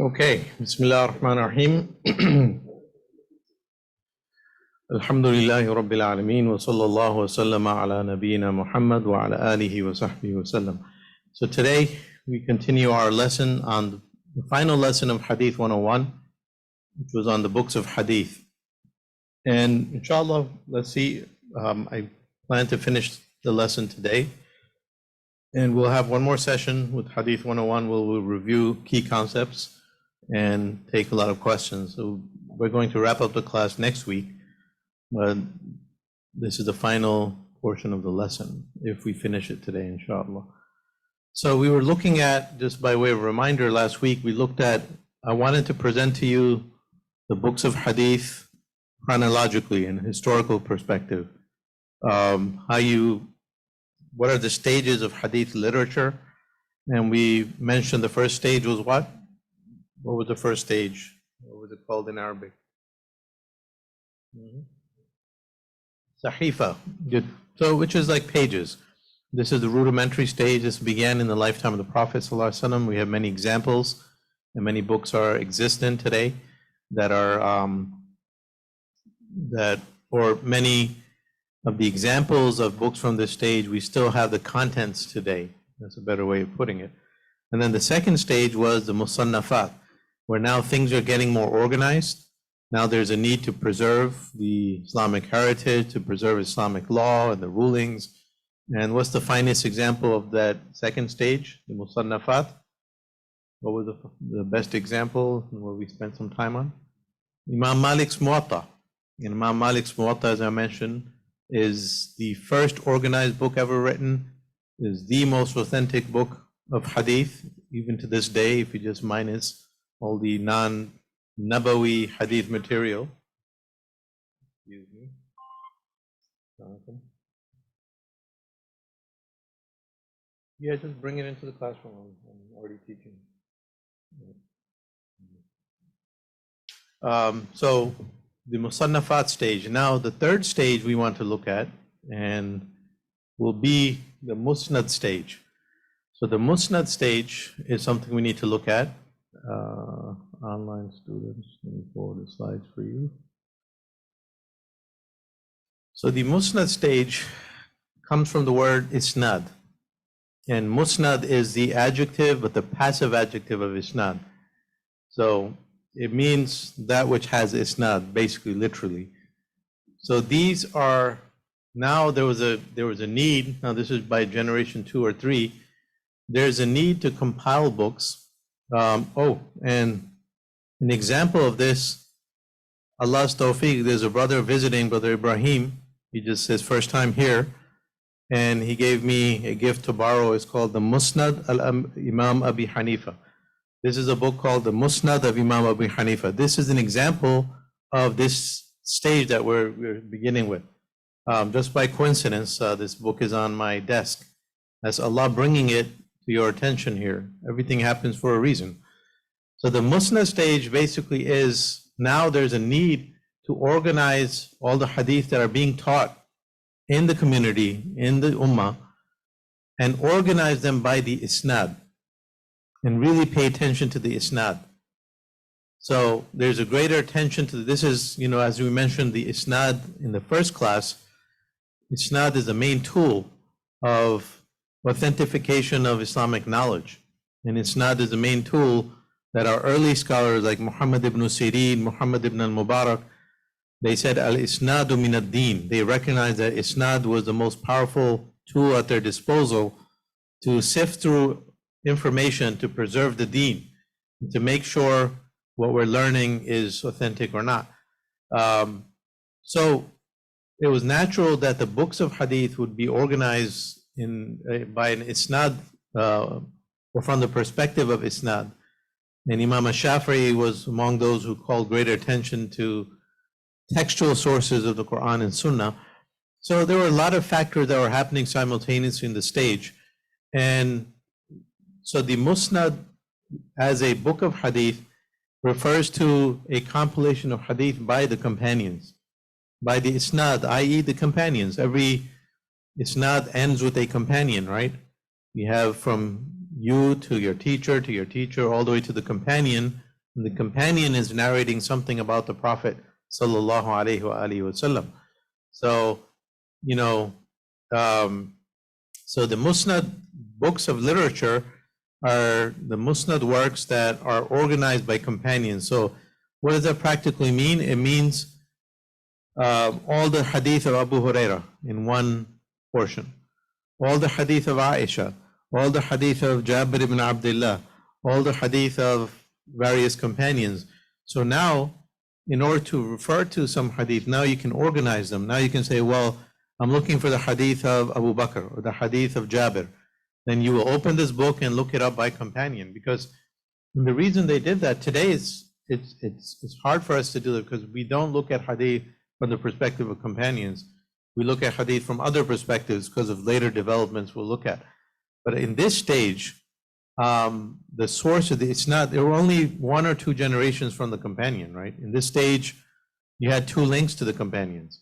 Okay, Bismillah ar-Rahman ar-Rahim. Alhamdulillahi Rabbil Alameen wa sallallahu wa sallama ala nabiyyina Muhammad wa ala alihi wa sahbihi wa sallam. So today we continue our lesson on the final lesson of Hadith 101, which was on the books of Hadith. And inshallah, let's see, I plan to finish the lesson today. And we'll have one more session with Hadith 101 where we'll review key concepts and take a lot of questions. So we're going to wrap up the class next week, but this is the final portion of the lesson if we finish it today, inshallah. So we were looking at, just by way of reminder, last week we looked at, I wanted to present to you the books of Hadith chronologically in a historical perspective. What are the stages of Hadith literature? And we mentioned the first stage was what? What was the first stage? What was it called in Arabic? Sahifa. Good. So, which is like pages. This is the rudimentary stage. This began in the lifetime of the Prophet ﷺ. We have many examples, and many books are existent today that are or many of the examples of books from this stage, we still have the contents today. That's a better way of putting it. And then the second stage was the musannafat, where now things are getting more organized. Now there's a need to preserve the Islamic heritage, to preserve Islamic law and the rulings. And what's the finest example of that second stage, the musannafat? What was the best example and what we spent some time on? Imam Malik's Muwatta. And Imam Malik's Muwatta, as I mentioned, is the first organized book ever written, is the most authentic book of Hadith, even to this day, if you just minus all the non-Nabawi Hadith material. Excuse me. Yeah, just bring it into the classroom. I'm already teaching. So the Musannafat stage. Now the third stage we want to look at and will be the Musnad stage. So the Musnad stage is something we need to look at. Online students, let me forward the slides for you. So the Musnad stage comes from the word Isnad. And Musnad is the adjective, but the passive adjective of Isnad. So it means that which has Isnad, basically, literally. So these are, now there was a need, now this is by generation 2 or 3, there's a need to compile books. And an example of this, Allah's tawfiq, there's a brother visiting, Brother Ibrahim. He just his first time here, and he gave me a gift to borrow. It's called the Musnad al-Imam Abi Hanifa. This is a book called the Musnad of Imam Abi Hanifa. This is an example of this stage that we're beginning with. Just by coincidence, this book is on my desk. That's Allah bringing it to your attention here. Everything happens for a reason. So the Musnad stage basically is, now there's a need to organize all the hadith that are being taught in the community, in the ummah, and organize them by the isnad, and really pay attention to the isnad. So there's a greater attention to this is, as we mentioned, the isnad in the first class. Isnad is the main tool of authentication of Islamic knowledge. And Isnad is the main tool that our early scholars like Muhammad ibn Sirin, Muhammad ibn al-Mubarak, they said al-Isnadu min ad-din. They recognized that Isnad was the most powerful tool at their disposal to sift through information to preserve the deen, to make sure what we're learning is authentic or not. So it was natural that the books of Hadith would be organized by an Isnad, or from the perspective of Isnad. And Imam Shafi'i was among those who called greater attention to textual sources of the Quran and Sunnah. So there were a lot of factors that were happening simultaneously in the stage. And so the Musnad as a book of Hadith refers to a compilation of Hadith by the companions, by the Isnad, i.e. the companions. Every Isnad ends with a companion, right? We have from you to your teacher, all the way to the companion. And the companion is narrating something about the Prophet sallallahu alaihi wasallam. So, you know, so the Musnad books of literature are the Musnad works that are organized by companions. So what does that practically mean? It means all the hadith of Abu Huraira in one portion, all the hadith of Aisha, all the hadith of Jabir ibn Abdullah, all the hadith of various companions. So now, in order to refer to some hadith, now you can organize them. Now you can say, well, I'm looking for the hadith of Abu Bakr or the hadith of Jabir. Then you will open this book and look it up by companion. Because the reason they did that today is it's hard for us to do it because we don't look at hadith from the perspective of companions. We look at hadith from other perspectives because of later developments we'll look at. But in this stage, the source of there were only one or two generations from the companion, right? In this stage, you had two links to the companions.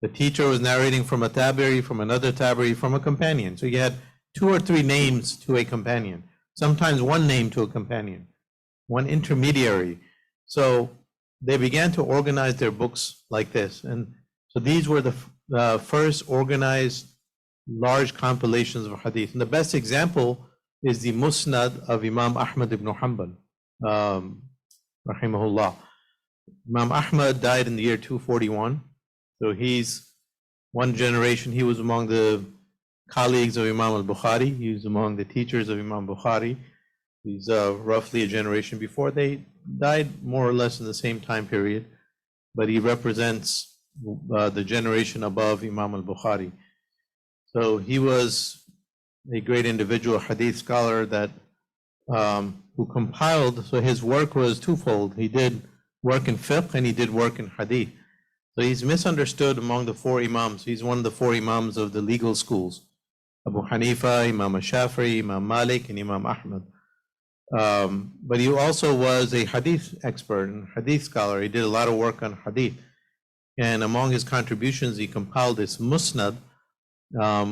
The teacher was narrating from a tabi'i, from another tabi'i, from a companion. So you had two or three names to a companion, sometimes one name to a companion, one intermediary. So they began to organize their books like this. And so these were the first organized large compilations of hadith. And the best example is the Musnad of Imam Ahmad ibn Hanbal, rahimahullah. Imam Ahmad died in the year 241. So he's one generation. He was among the colleagues of Imam al-Bukhari. He was among the teachers of Imam Bukhari. He's roughly a generation before. They died more or less in the same time period, but he represents the generation above Imam al-Bukhari. So he was a great individual, hadith scholar that who compiled. So his work was twofold. He did work in fiqh and he did work in hadith. So he's misunderstood among the four imams. He's one of the four imams of the legal schools: Abu Hanifa, Imam Shafi'i, Imam Malik, and Imam Ahmad. But he also was a hadith expert and hadith scholar. He did a lot of work on hadith. And among his contributions, he compiled this Musnad,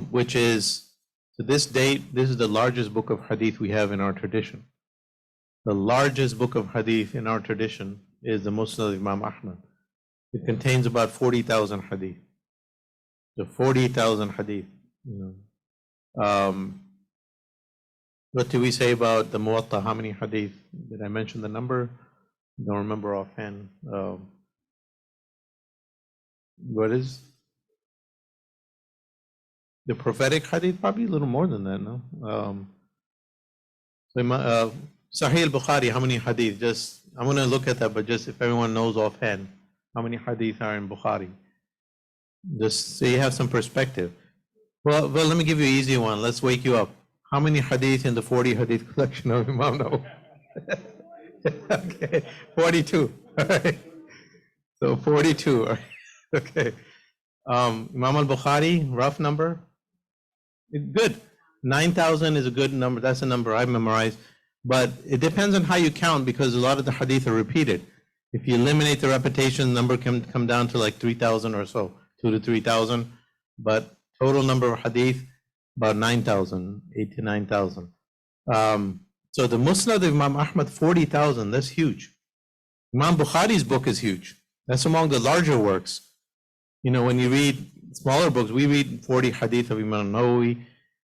which is, to this date, this is the largest book of hadith we have in our tradition. The largest book of hadith in our tradition is the Musnad of Imam Ahmad. It contains about 40,000 hadith. So 40,000 hadith. What do we say about the Muwatta? How many hadith? Did I mention the number? Don't remember offhand. What is the prophetic hadith? Probably a little more than that, no? Sahih al-Bukhari, how many hadith? Just, I'm going to look at that, but just if everyone knows offhand, how many hadith are in Bukhari? Just so you have some perspective. Well, let me give you an easy one. Let's wake you up. How many hadith in the 40 hadith collection of Imam Nawawi? Okay, 42. All right. So 42. All right. Okay. Imam al-Bukhari, rough number? Good. 9,000 is a good number. That's a number I memorized. But it depends on how you count because a lot of the hadith are repeated. If you eliminate the repetition, the number can come down to like 3,000 or so, 2,000 to 3,000. But total number of hadith, about 9,000, 8,000 to 9,000. So the Musnad of Imam Ahmad, 40,000, that's huge. Imam Bukhari's book is huge. That's among the larger works. You know, when you read smaller books, we read 40 hadith of Imam Nawawi.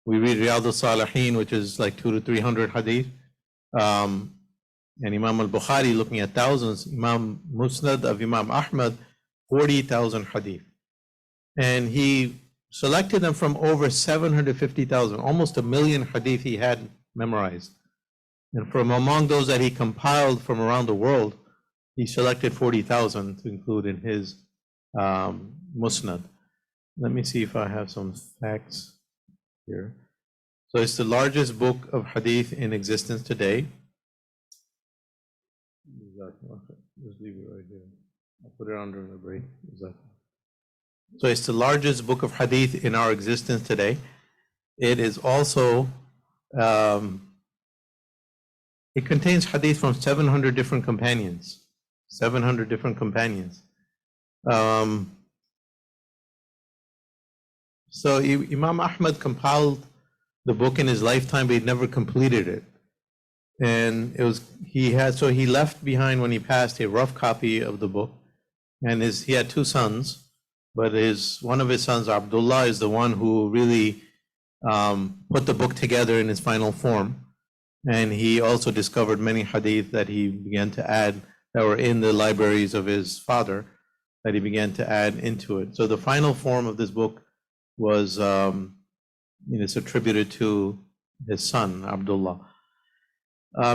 We read Riyadh al-Salihin, which is like 200 to 300 hadith. And Imam al-Bukhari, looking at thousands. Imam Musnad of Imam Ahmad, 40,000 hadith. And he selected them from over 750,000, almost 1 million hadith he had memorized. And from among those that he compiled from around the world, he selected 40,000 to include in his Musnad. Let me see if I have some facts here. So it's the largest book of hadith in existence today. Just leave it right here. I'll put it on during the break. So it's the largest book of hadith in our existence today. It is also, it contains hadith from 700 different companions. 700 different companions. So Imam Ahmad compiled the book in his lifetime, but he never completed it. And he left behind when he passed a rough copy of the book. And he had two sons, but one of his sons, Abdullah, is the one who really put the book together in its final form. And he also discovered many hadith that he began to add that were in the libraries of his father, that he began to add into it. So the final form of this book was, it's attributed to his son, Abdullah.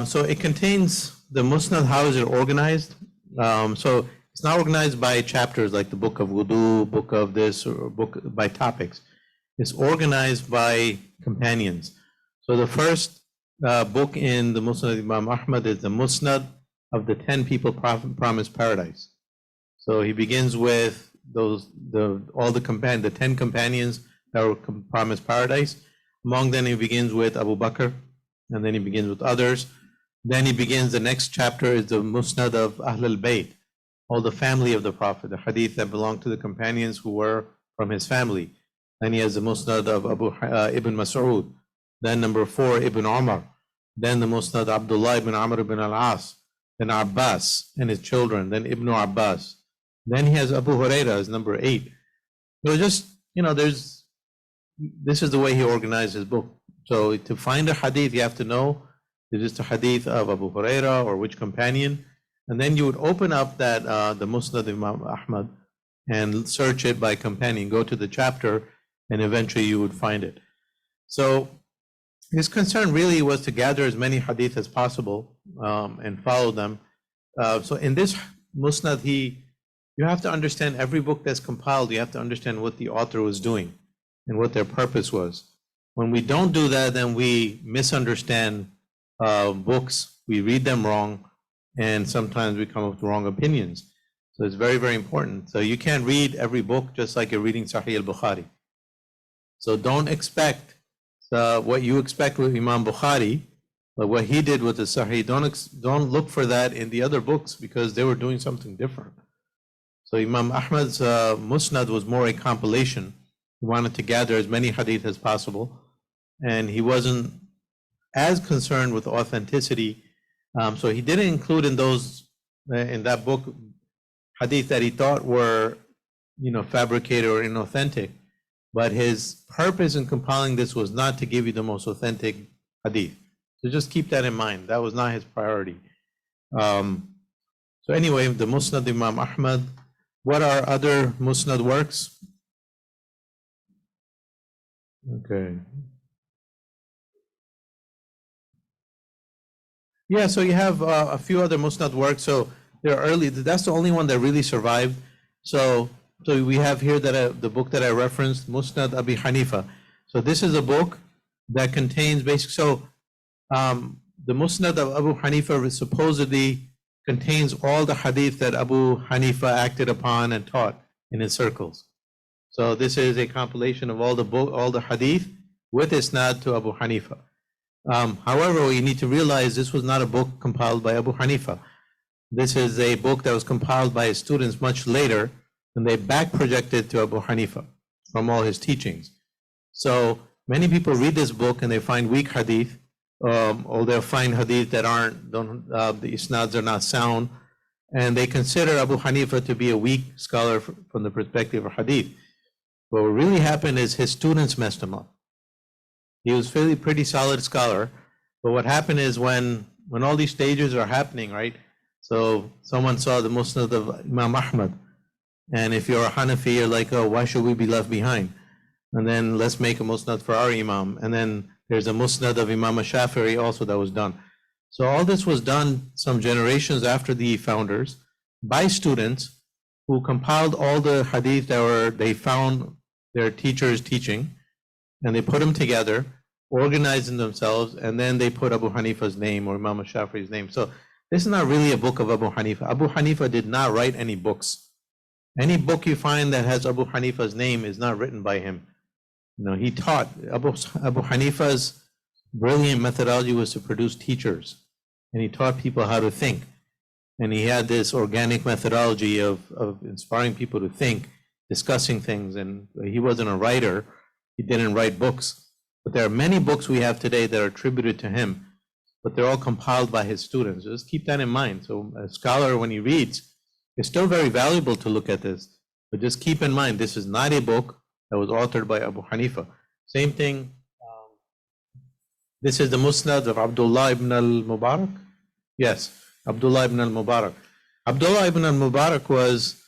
So it contains the Musnad. How is it organized? So it's not organized by chapters like the book of wudu, book of this, or book by topics. It's organized by companions. So the first book in the Musnad of Imam Ahmad is the Musnad of the 10 people promised paradise. So he begins with the 10 companions that were promised paradise. Among them, he begins with Abu Bakr, and then he begins with others. Then he begins, the next chapter is the Musnad of Ahlul Bayt, all the family of the Prophet, the hadith that belonged to the companions who were from his family. Then he has the Musnad of Ibn Mas'ud. Then number 4, Ibn Umar. Then the Musnad Abdullah ibn Amr ibn al-As. Then Abbas and his children. Then Ibn Abbas. Then he has Abu Huraira as number 8. So just, this is the way he organized his book. So to find a hadith, you have to know, is this the hadith of Abu Huraira or which companion? And then you would open up that the Musnad of Imam Ahmad and search it by companion, go to the chapter, and eventually you would find it. So his concern really was to gather as many hadith as possible and follow them. So in this Musnad, you have to understand every book that's compiled, you have to understand what the author was doing and what their purpose was. When we don't do that, then we misunderstand books, we read them wrong, and sometimes we come up with wrong opinions. So it's very, very important. So you can't read every book just like you're reading Sahih al-Bukhari. So don't expect what you expect with Imam Bukhari, but what he did with the Sahih, don't look for that in the other books because they were doing something different. So Imam Ahmad's Musnad was more a compilation. He wanted to gather as many hadith as possible, and he wasn't as concerned with authenticity. So he didn't include in that book hadith that he thought were, fabricated or inauthentic. But his purpose in compiling this was not to give you the most authentic hadith. So just keep that in mind. That was not his priority. So anyway, the Musnad Imam Ahmad. What are other Musnad works? Okay. Yeah, so you have a few other Musnad works. So they're early. That's the only one that really survived. So we have here that the book that I referenced, Musnad Abi Hanifa. So this is a book that contains the Musnad of Abu Hanifa supposedly contains all the hadith that Abu Hanifa acted upon and taught in his circles. So this is a compilation of all the hadith with isnad to Abu Hanifa. However, you need to realize this was not a book compiled by Abu Hanifa. This is a book that was compiled by his students much later, and they back projected to Abu Hanifa from all his teachings. So many people read this book and they find weak hadith, or they'll find hadith that the isnads are not sound, and they consider Abu Hanifa to be a weak scholar from the perspective of hadith. But what really happened is his students messed him up. He was pretty solid scholar, but what happened is when all these stages are happening, right? So someone saw the Musnad of Imam Ahmad, and if you're a Hanafi, you're like, oh, why should we be left behind? And then let's make a Musnad for our Imam. And then there's a Musnad of Imam Shafi'i also that was done. So all this was done some generations after the founders by students who compiled all the hadith that they found their teachers teaching, and they put them together, organizing themselves, and then they put Abu Hanifa's name or Imam Shafi'i's name. So this is not really a book of Abu Hanifa. Abu Hanifa did not write any books. Any book you find that has Abu Hanifa's name is not written by him. He taught. Abu Hanifa's brilliant methodology was to produce teachers, and he taught people how to think. And he had this organic methodology of inspiring people to think, discussing things, and he wasn't a writer. He didn't write books. But there are many books we have today that are attributed to him, but they're all compiled by his students. Just keep that in mind. So a scholar, when he reads, it's still very valuable to look at this, but just keep in mind, this is not a book that was authored by Abu Hanifa. Same thing, this is the Musnad of Abdullah ibn al-Mubarak. Yes, Abdullah ibn al-Mubarak. Abdullah ibn al-Mubarak was,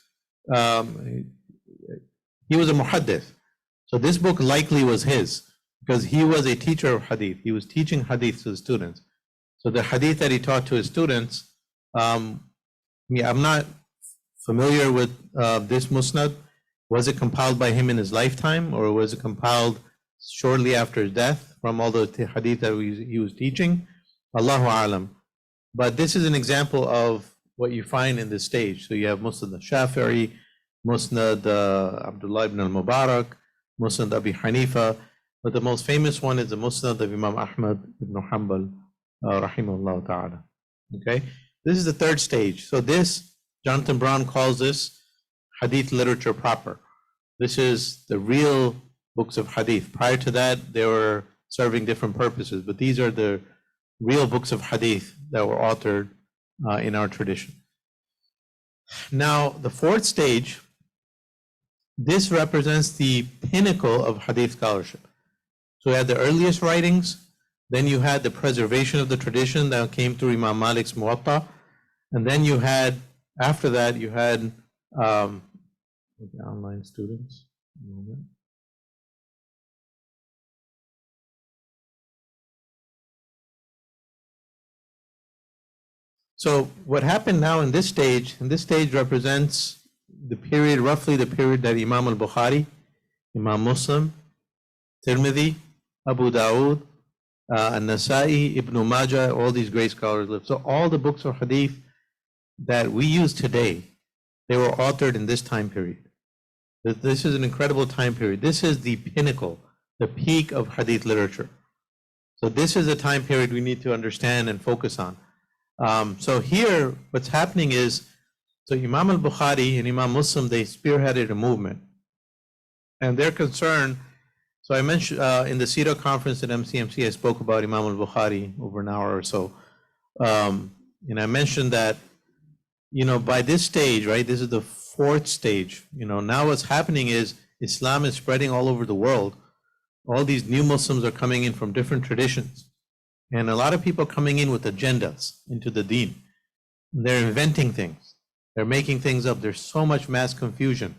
he was a muhaddith. So this book likely was his, because he was a teacher of hadith. He was teaching hadith to the students. So the hadith that he taught to his students, I'm not familiar with this musnad. Was it compiled by him in his lifetime, or was it compiled shortly after his death from all the hadith that he was teaching? Allahu alam. But this is an example of what you find in this stage. So you have Musnad al-Shafi'i, Musnad Abdullah ibn al-Mubarak, Musnad Abi Hanifa, but the most famous one is the Musnad of Imam Ahmad ibn Hanbal, rahimahullah ta'ala. Okay, this is the third stage. So this, Jonathan Brown calls this hadith literature proper. This is the real books of hadith. Prior to that, they were serving different purposes, but these are the real books of hadith that were authored in our tradition. Now, the fourth stage, this represents the pinnacle of hadith scholarship. So you had the earliest writings, then you had the preservation of the tradition that came through Imam Malik's Muwatta, and then you had, after that, you had online students. So what happened now in this stage represents the period, roughly the period that Imam al-Bukhari, Imam Muslim, Tirmidhi, Abu Dawood, An-Nasa'i, Ibn Majah, all these great scholars lived. So all the books of hadith that we use today, they were authored in this time period. This is an incredible time period. This is the pinnacle, the peak of hadith literature. So this is a time period we need to understand and focus on. So here, what's happening is, so Imam al-Bukhari and Imam Muslim, they spearheaded a movement. And their concern, so I mentioned in the Sira conference at MCMC, I spoke about Imam al-Bukhari over an hour or so. And I mentioned that, by this stage, right, this is the fourth stage. Now what's happening is Islam is spreading all over the world. All these new Muslims are coming in from different traditions. And a lot of people coming in with agendas into the deen. They're inventing things. They're making things up. There's so much mass confusion.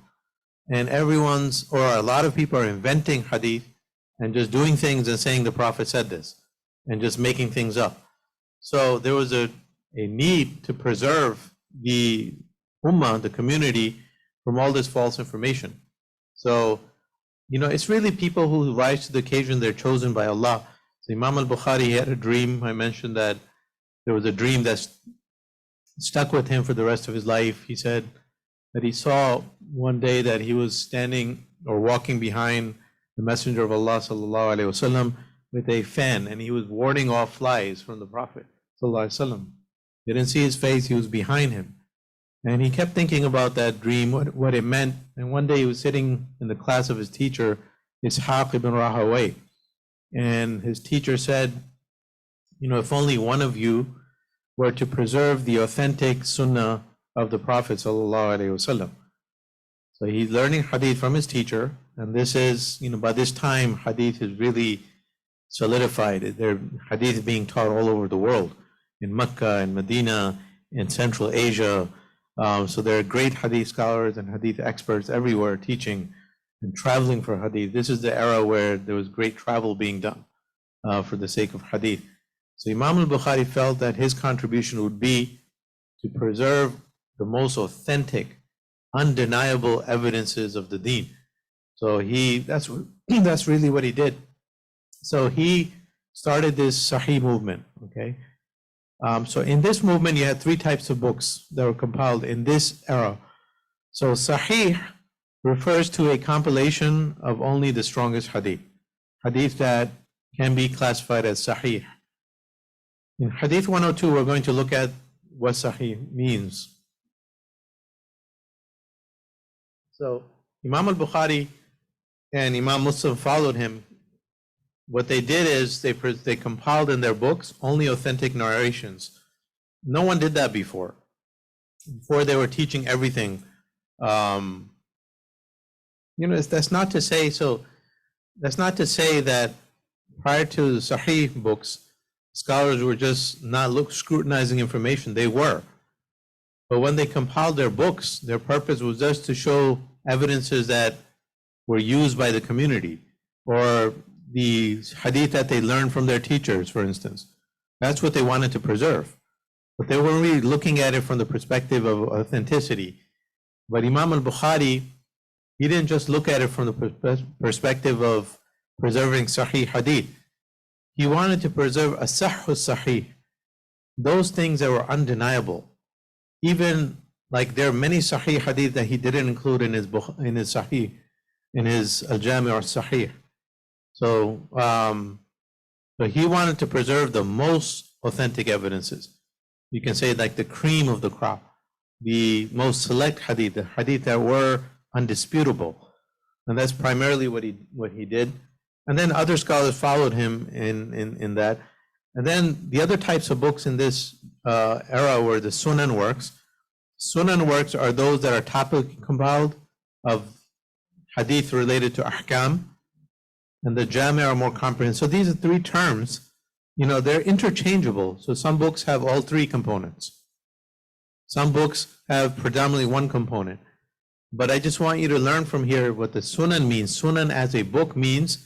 And a lot of people are inventing hadith and just doing things and saying the Prophet said this and just making things up. So there was a need to preserve the ummah, the community, from all this false information. So, it's really people who rise to the occasion. They're chosen by Allah. So Imam al-Bukhari had a dream. I mentioned that there was a dream that stuck with him for the rest of his life. He said that he saw one day that he was standing or walking behind the Messenger of Allah sallallahu alaihi wasallam with a fan, and he was warding off flies from the Prophet sallallahu alaihi wasallam. They didn't see his face, he was behind him. And he kept thinking about that dream, what it meant. And one day he was sitting in the class of his teacher, Ishaq ibn Rahawayh. And his teacher said, if only one of you were to preserve the authentic sunnah of the Prophet sallallahu alaihi wasallam. So he's learning hadith from his teacher, and this is, by this time, hadith is really solidified. There hadith being taught all over the world, in Mecca, in Medina, in Central Asia. So there are great hadith scholars and hadith experts everywhere teaching and traveling for hadith. This is the era where there was great travel being done for the sake of hadith. So Imam al-Bukhari felt that his contribution would be to preserve the most authentic, undeniable evidences of the deen. So that's really what he did. So he started this Sahih movement, okay? So in this movement, you had three types of books that were compiled in this era. So Sahih refers to a compilation of only the strongest hadith, hadith that can be classified as Sahih. In Hadith 102, we're going to look at what Sahih means. So Imam al-Bukhari and Imam Muslim followed him what they did is they compiled in their books only authentic narrations. No one did that before. Before they were teaching everything. That's not to say that prior to the Sahih books, scholars were just not scrutinizing information. They were. But when they compiled their books, their purpose was just to show evidences that were used by the community, or the hadith that they learned from their teachers, for instance. That's what they wanted to preserve. But they weren't really looking at it from the perspective of authenticity. But Imam al-Bukhari, he didn't just look at it from the perspective of preserving Sahih hadith. He wanted to preserve as-sahhu sahih, those things that were undeniable. Even like there are many Sahih hadith that he didn't include in his Sahih, in his al-Jami' or Sahih. So he wanted to preserve the most authentic evidences. You can say like the cream of the crop, the most select hadith, the hadith that were undisputable. And that's primarily what he did. And then other scholars followed him in that. And then the other types of books in this era were the Sunan works. Sunan works are those that are topically compiled of hadith related to ahkam, and the Jami' are more comprehensive. So these are three terms. They're interchangeable. So some books have all three components. Some books have predominantly one component. But I just want you to learn from here what the Sunan means. Sunan as a book means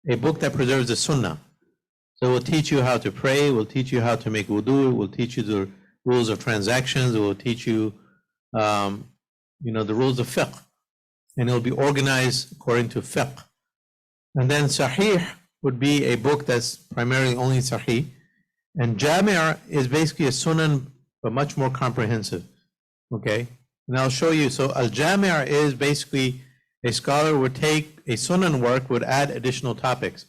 a book that preserves the Sunnah. So it will teach you how to pray, it will teach you how to make wudu, it will teach you the rules of transactions, it will teach you, the rules of fiqh. And it will be organized according to fiqh. And then Sahih would be a book that's primarily only Sahih. And Jami' is basically a Sunan, but much more comprehensive. Okay? And I'll show you. So Al-Jami' is basically a scholar would take a Sunan work, would add additional topics.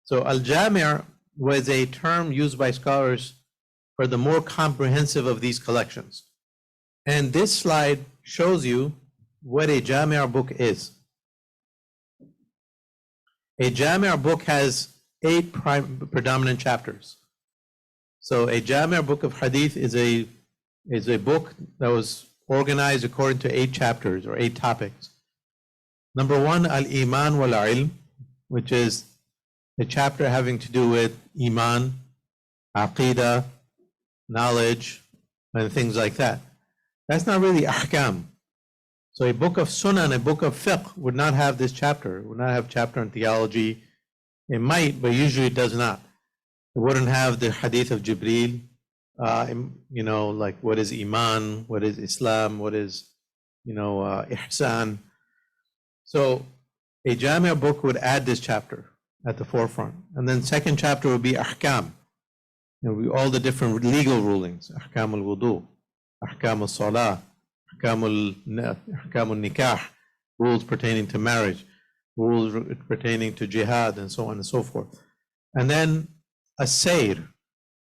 So Al-Jami' was a term used by scholars for the more comprehensive of these collections. And this slide shows you what a Jami' book is. A Jami' book has 8 predominant chapters. So a Jami' book of hadith is a book that was organized according to 8 chapters or 8 topics. Number 1, Al-Iman wal-Ilm, which is a chapter having to do with Iman, Aqidah, knowledge, and things like that. That's not really ahkam. So a book of Sunan, a book of fiqh would not have this chapter. It would not have chapter on theology. It might, but usually it does not. It wouldn't have the hadith of Jibreel, like what is Iman, what is Islam, what is, Ihsan. So a Jami' book would add this chapter at the forefront. And then second chapter would be Ahkam. It would be all the different legal rulings. Ahkam al-wudu, Ahkam al-salah, Ahkam al-nikah, rules pertaining to marriage, rules pertaining to jihad, and so on and so forth. And then a sayr.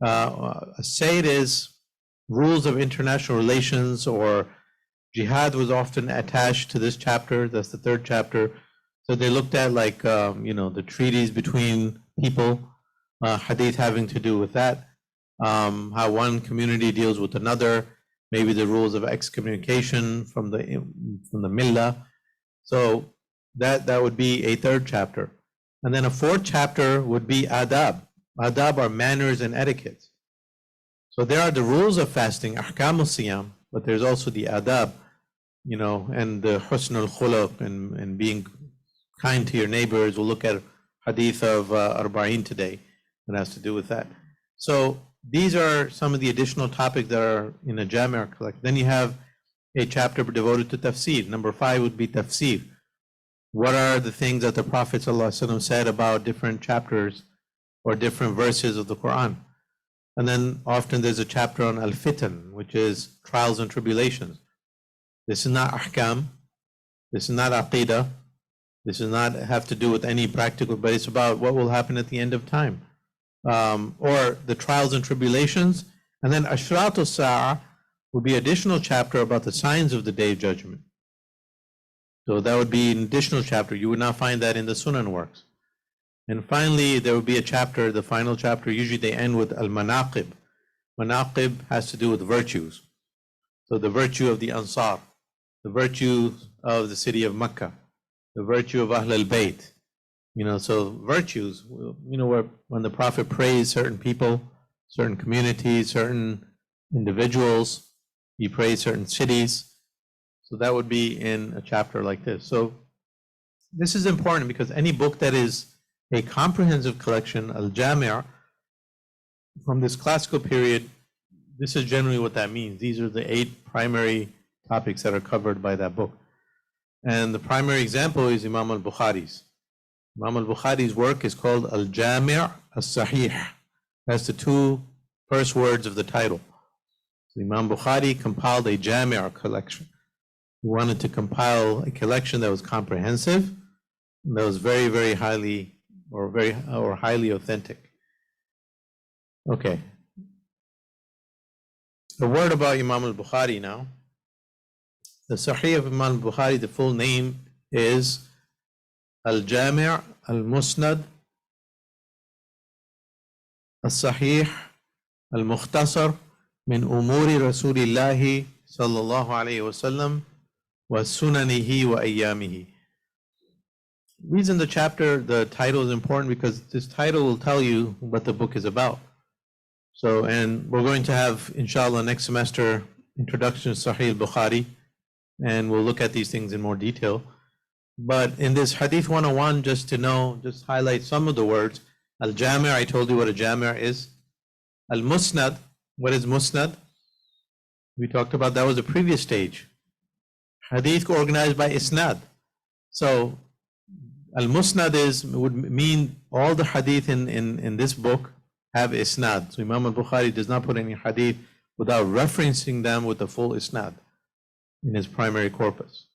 A sayr is rules of international relations, or jihad was often attached to this chapter. That's the third chapter. So they looked at the treaties between people, hadith having to do with that, how one community deals with another, maybe the rules of excommunication from the millah. So that would be a third chapter. And then a fourth chapter would be adab. Adab are manners and etiquette. So there are the rules of fasting, ahkam al-siyam, but there's also the adab, and the husn al-khuluq, and being kind to your neighbors. We'll look at hadith of Arba'in today that has to do with that. So these are some of the additional topics that are in a Jami' collection. Then you have a chapter devoted to tafsir. Number 5 would be tafsir. What are the things that the Prophet ﷺ said about different chapters or different verses of the Quran? And then often there's a chapter on al-fitan, which is trials and tribulations. This is not ahkam. This is not aqidah. This does not have to do with any practical, but it's about what will happen at the end of time. Or the trials and tribulations. And then Ashratu Sa'ah would be additional chapter about the signs of the Day of Judgment. So that would be an additional chapter. You would not find that in the Sunan works. And finally, there will be a chapter, the final chapter. Usually they end with al-manaqib. Manaqib has to do with virtues. So the virtue of the Ansar, the virtue of the city of Mecca, the virtue of Ahl al-Bayt. So virtues, where when the Prophet praised certain people, certain communities, certain individuals, he praised certain cities. So that would be in a chapter like this. So this is important because any book that is a comprehensive collection, al-Jami', from this classical period, this is generally what that means. These are the 8 primary topics that are covered by that book. And the primary example is Imam al-Bukhari's. Imam al-Bukhari's work is called Al-Jami' al-Sahih. That's the 2 first words of the title. So Imam Bukhari compiled a Jami' collection. He wanted to compile a collection that was comprehensive, that was very, very highly highly authentic. Okay. A word about Imam al-Bukhari now. The Sahih of Imam al-Bukhari, the full name is Al-Jami' al-Musnad al-Sahih al-Mukhtasar min umuri Rasulillahi sallallahu alayhi wa sallam wa sunanihi wa ayyamihi. Reason the title is important because this title will tell you what the book is about. So, and we're going to have, inshallah, next semester, Introduction to Sahih al-Bukhari, and we'll look at these things in more detail. But in this Hadith 101, just highlight some of the words. Al-Jami', I told you what a Jami' is. Al-Musnad, what is Musnad? We talked about that was the previous stage. Hadith organized by Isnad. So, Al-Musnad would mean all the Hadith in this book have Isnad. So Imam al-Bukhari does not put any Hadith without referencing them with the full Isnad in his primary corpus.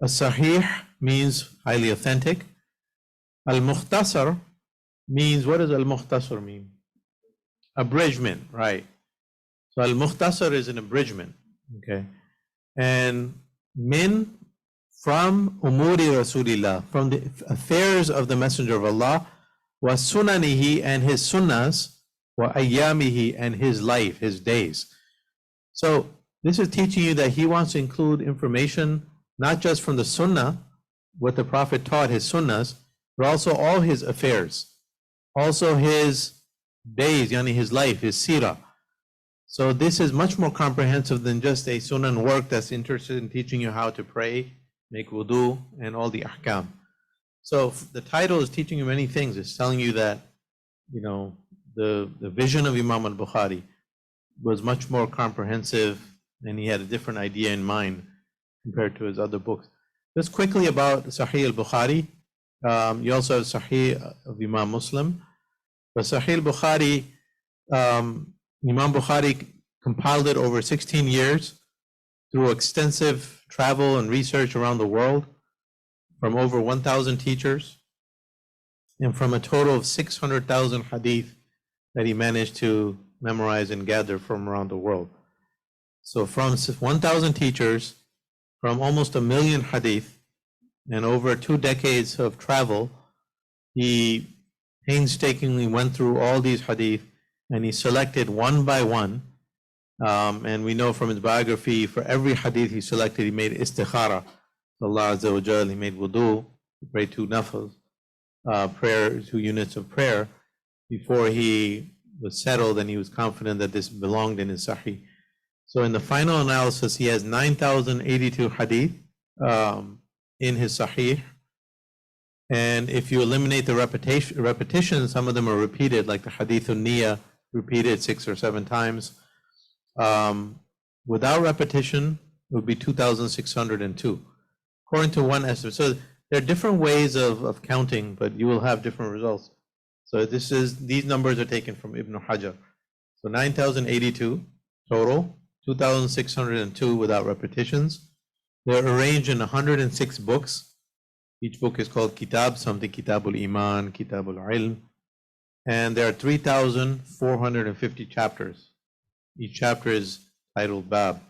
As-Sahih means highly authentic. Al-Mukhtasar means, what does Al-Mukhtasar mean? Abridgment, right. So Al-Mukhtasar is an abridgment, okay. And from Umuri Rasulillah, from the affairs of the Messenger of Allah, wa sunanihi, and his sunnahs, wa ayyamihi, and his life, his days. So this is teaching you that he wants to include information not just from the sunnah, what the Prophet taught, his sunnahs, but also all his affairs, also his days, yani his life, his seerah. So this is much more comprehensive than just a sunnah work that's interested in teaching you how to pray, make wudu, and all the ahkam. So the title is teaching you many things. It's telling you that, the vision of Imam al-Bukhari was much more comprehensive, and he had a different idea in mind compared to his other books. Just quickly about Sahih al-Bukhari. You also have Sahih of Imam Muslim. But Sahih al-Bukhari, Imam Bukhari compiled it over 16 years through extensive travel and research around the world from over 1,000 teachers and from a total of 600,000 hadith that he managed to memorize and gather from around the world. So from 1,000 teachers, from almost 1 million hadith, and over 2 decades of travel, he painstakingly went through all these hadith and he selected one by one. And we know from his biography, for every hadith he selected, he made istikhara. Allah Azza wa Jal, he made wudu, he prayed 2 nafils, prayer, 2 units of prayer, before he was settled and he was confident that this belonged in his Sahih. So in the final analysis, he has 9,082 hadith in his Sahih. And if you eliminate the repetition, some of them are repeated, like the Hadith al-Niyah, repeated 6 or 7 times. Without repetition, it would be 2,602, according to one estimate. So there are different ways of counting, but you will have different results. So these numbers are taken from Ibn Hajar. So 9,082 total, 2,602 without repetitions. They're arranged in 106 books. Each book is called Kitab, something Kitabul Iman, Kitabul Ilm. And there are 3,450 chapters. Each chapter is titled Bab.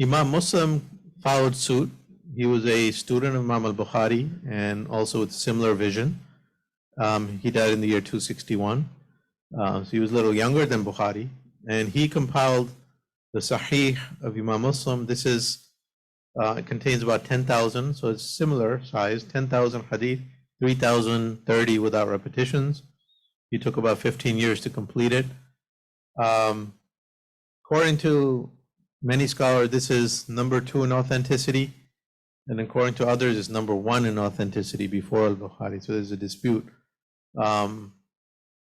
Imam Muslim followed suit. He was a student of Imam al-Bukhari and also with similar vision. He died in the year 261. So he was a little younger than Bukhari, and he compiled the Sahih of Imam Muslim. This is, it contains about 10,000, so it's similar size, 10,000 hadith, 3,030 without repetitions. He took about 15 years to complete it. According to many scholars, this is number 2 in authenticity, and according to others, it's number 1 in authenticity before al-Bukhari. So there's a dispute.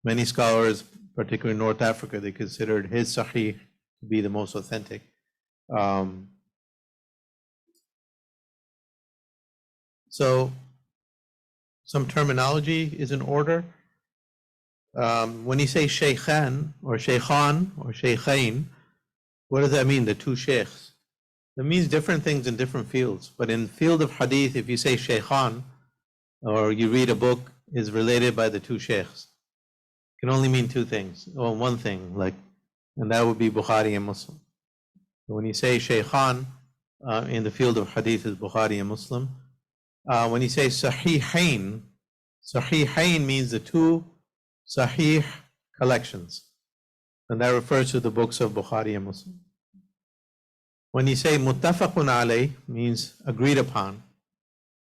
Many scholars, particularly in North Africa, they considered his Sahih to be the most authentic. So some terminology is in order. When you say Shaykhan or Shaykhan or Shaykhain, what does that mean, the two sheikhs? That means different things in different fields. But in the field of hadith, if you say Shaykhan, or you read a book is related by the two sheikhs, it can only mean two things, or one thing, like, and that would be Bukhari and Muslim. So when you say Shaykhan, in the field of hadith is Bukhari and Muslim. When you say Sahihain, Sahihain means the two Sahih collections. And that refers to the books of Bukhari and Muslim. When you say Muttafaqun alayh, means agreed upon.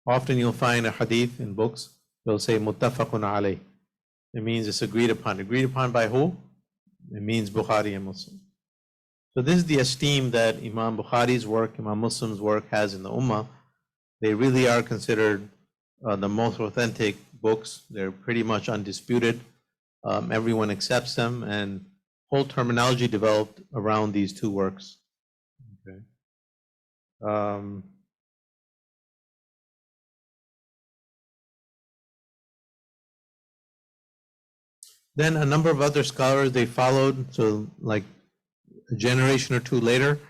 Often you'll find a hadith in books, they'll say Muttafaqun alayh. It means it's agreed upon. Agreed upon by who? It means Bukhari and Muslim. So this is the esteem that Imam Bukhari's work, Imam Muslim's work has in the Ummah. They really are considered the most authentic books. They're pretty much undisputed. Everyone accepts them, and whole terminology developed around these two works. Okay. Then a number of other scholars, they followed, so like a generation or two later,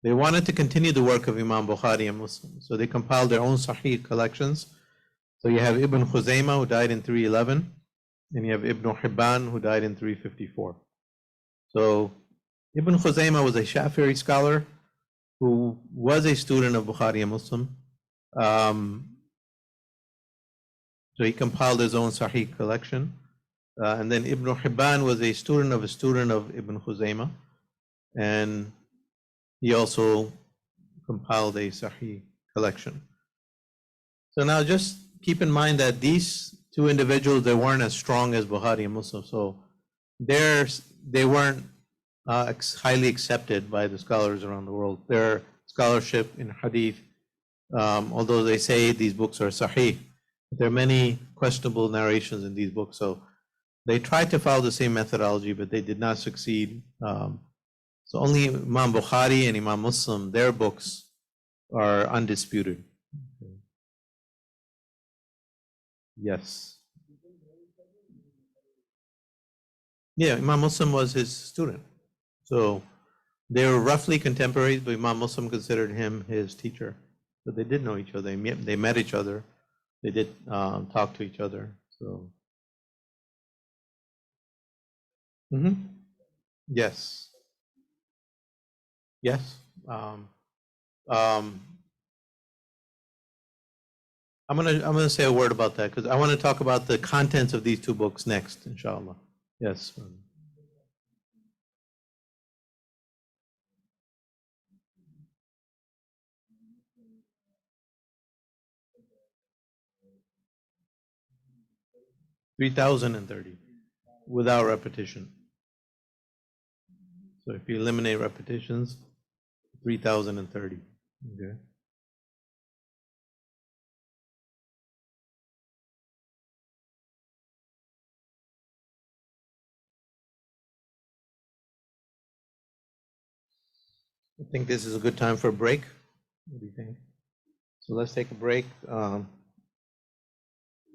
they wanted to continue the work of Imam Bukhari and Muslim. So they compiled their own Sahih collections. So you have Ibn Khuzaymah, who died in 311, and you have Ibn Hibban, who died in 354. So Ibn Khuzaymah was a Shafi'i scholar who was a student of Bukhari and Muslim. So he compiled his own Sahih collection. And then Ibn Hibban was a student of Ibn Khuzaymah. And he also compiled a Sahih collection. So now just keep in mind that these two individuals, they weren't as strong as Bukhari and Muslim. So they weren't highly accepted by the scholars around the world. Their scholarship in Hadith, although they say these books are Sahih, there are many questionable narrations in these books. So they tried to follow the same methodology, but they did not succeed. So only Imam Bukhari and Imam Muslim, their books are undisputed. Yes. Yeah, Imam Muslim was his student. So they were roughly contemporaries, but Imam Muslim considered him his teacher. So they did know each other. They met each other. They did talk to each other. So. Yes. Yes. I'm gonna say a word about that because I want to talk about the contents of these two books next, inshallah. Yes. 3,030 without repetition. So if you eliminate repetitions, 3,030. Okay. I think this is a good time for a break. What do you think? So let's take a break.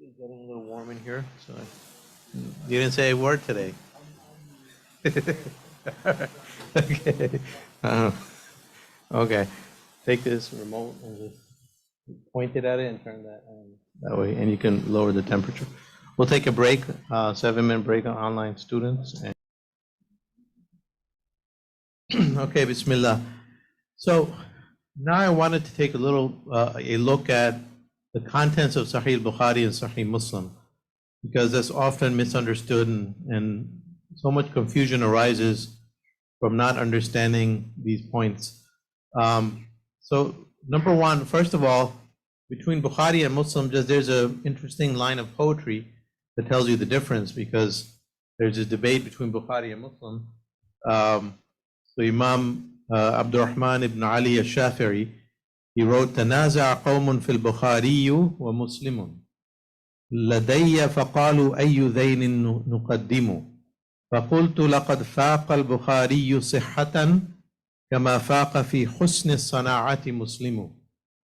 It's getting a little warm in here. So you didn't say a word today. Okay. Okay. Take this remote and just point it at it and turn that on that way, and you can lower the temperature. We'll take a break, 7-minute break on online students. And okay, Bismillah. So Now I wanted to take a look at the contents of Sahih Bukhari and Sahih Muslim, because that's often misunderstood and so much confusion arises from not understanding these points. So number one, first of all, between Bukhari and Muslim, there's an interesting line of poetry that tells you the difference, because there's a debate between Bukhari and Muslim. So Imam Abdurrahman ibn Ali al-Shafi'i, he wrote, تنازع قوم في البخاري ومسلم لدي فقالوا أي ذين نقدم فقلت لقد فاق البخاري صحة كما فاق في حسن الصناعة مسلم.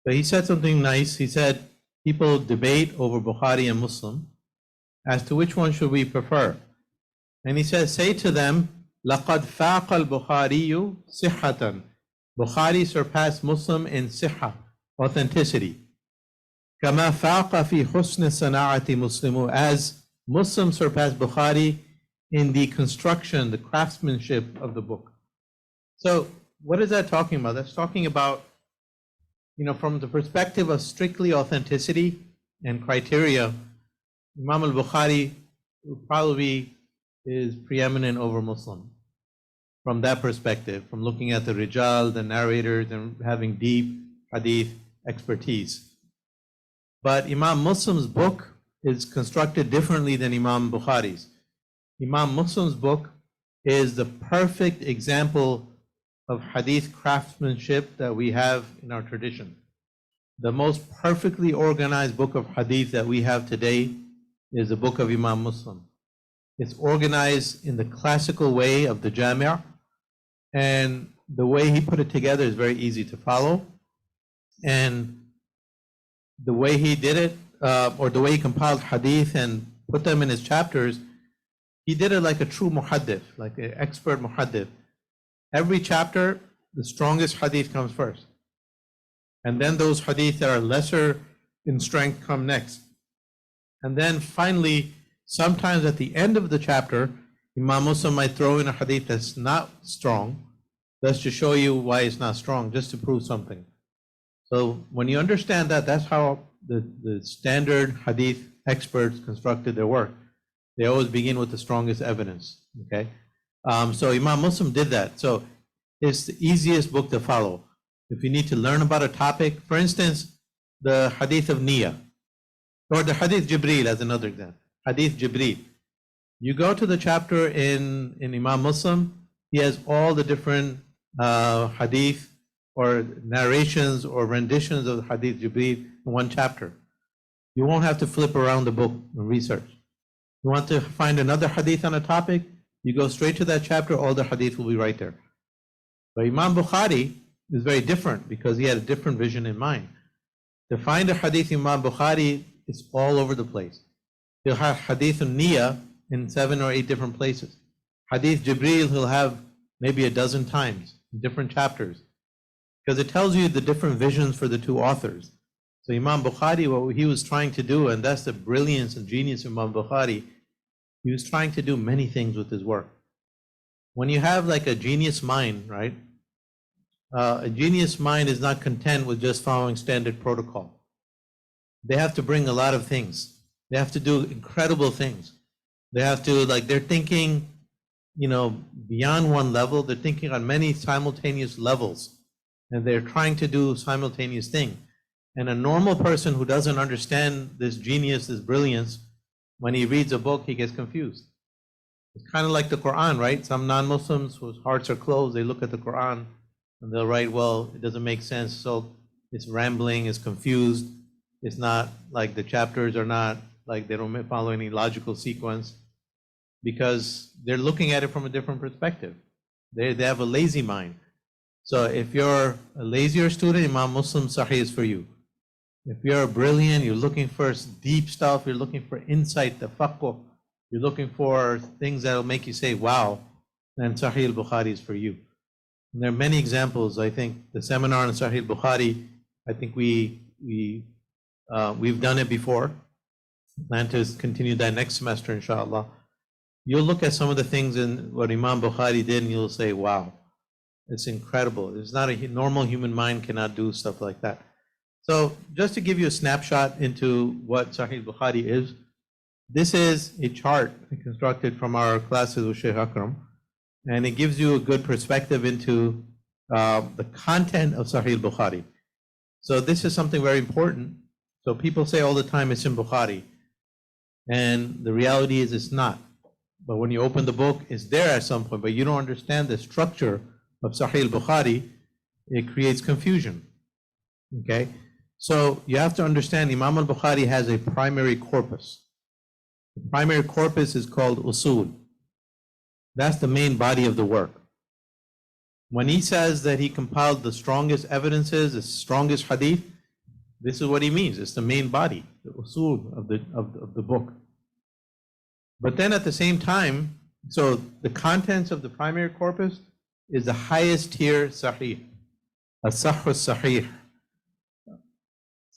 So he said something nice. He said, people debate over Bukhari and Muslim as to which one should we prefer. And he says, say to them, لقد فاق البخاري صحة. Bukhari surpassed Muslim in sihha, authenticity. كما فاق في حسن الصناعة مسلم. As Muslim surpassed Bukhari in the construction, the craftsmanship of the book. So what is that talking about? That's talking about, from the perspective of strictly authenticity and criteria, Imam al-Bukhari probably is preeminent over Muslim from that perspective, from looking at the rijal, the narrators, and having deep hadith expertise. But Imam Muslim's book is constructed differently than Imam Bukhari's. Imam Muslim's book is the perfect example of hadith craftsmanship that we have in our tradition. The most perfectly organized book of hadith that we have today is the book of Imam Muslim. It's organized in the classical way of the Jami', and the way he put it together is very easy to follow. And the way he did it, or the way he compiled hadith and put them in his chapters, he did it like a true muhaddith, like an expert muhaddith. Every chapter, the strongest hadith comes first. And then those hadith that are lesser in strength come next. And then finally, sometimes at the end of the chapter, Imam Muslim might throw in a hadith that's not strong, just to show you why it's not strong, just to prove something. So when you understand that, that's how the standard hadith experts constructed their work. They always begin with the strongest evidence, okay? So Imam Muslim did that. So it's the easiest book to follow. If you need to learn about a topic, for instance, the hadith of Niyya, or the hadith Jibreel as another example, hadith Jibreel. You go to the chapter in Imam Muslim, he has all the different hadith or narrations or renditions of the hadith Jibreel in one chapter. You won't have to flip around the book and research. You want to find another hadith on a topic, you go straight to that chapter, all the hadith will be right there. But Imam Bukhari is very different because he had a different vision in mind. To find a hadith Imam Bukhari is all over the place. He'll have hadith Niyya in 7 or 8 different places. Hadith Jibreel he'll have maybe a dozen times in different chapters, because it tells you the different visions for the two authors. So Imam Bukhari, what he was trying to do, and that's the brilliance and genius of Imam Bukhari, he was trying to do many things with his work. When you have like a genius mind, right? A genius mind is not content with just following standard protocol. They have to bring a lot of things. They have to do incredible things. They have to, they're thinking, beyond one level. They're thinking on many simultaneous levels, and they're trying to do simultaneous things. And a normal person who doesn't understand this genius, this brilliance, when he reads a book, he gets confused. It's kind of like the Quran, right? Some non-Muslims whose hearts are closed, they look at the Quran and they'll write, well, it doesn't make sense. So it's rambling, it's confused. It's not like the chapters are not like they don't follow any logical sequence, because they're looking at it from a different perspective. They have a lazy mind. So if you're a lazier student, Imam Muslim Sahih is for you. If you're brilliant, you're looking for deep stuff, you're looking for insight, the tafaqquh, you're looking for things that'll make you say, wow, then Sahih al-Bukhari is for you. And there are many examples. I think the seminar on Sahih al-Bukhari, I think we've done it before. Plan to continue that next semester, inshallah. You'll look at some of the things in what Imam Bukhari did and you'll say, wow. It's incredible. It's not a normal human mind cannot do stuff like that. So just to give you a snapshot into what Sahih Bukhari is, this is a chart constructed from our classes with Sheikh Akram, and it gives you a good perspective into the content of Sahih Bukhari. So this is something very important. So people say all the time it's in Bukhari, and the reality is it's not. But when you open the book, it's there at some point, but you don't understand the structure of Sahih Bukhari, it creates confusion. Okay? So you have to understand Imam al-Bukhari has a primary corpus. The primary corpus is called usul. That's the main body of the work. When he says that he compiled the strongest evidences, the strongest hadith, this is what he means. It's the main body, the usul of the book. But then at the same time, so the contents of the primary corpus is the highest tier sahih, as-sahh as-sahih,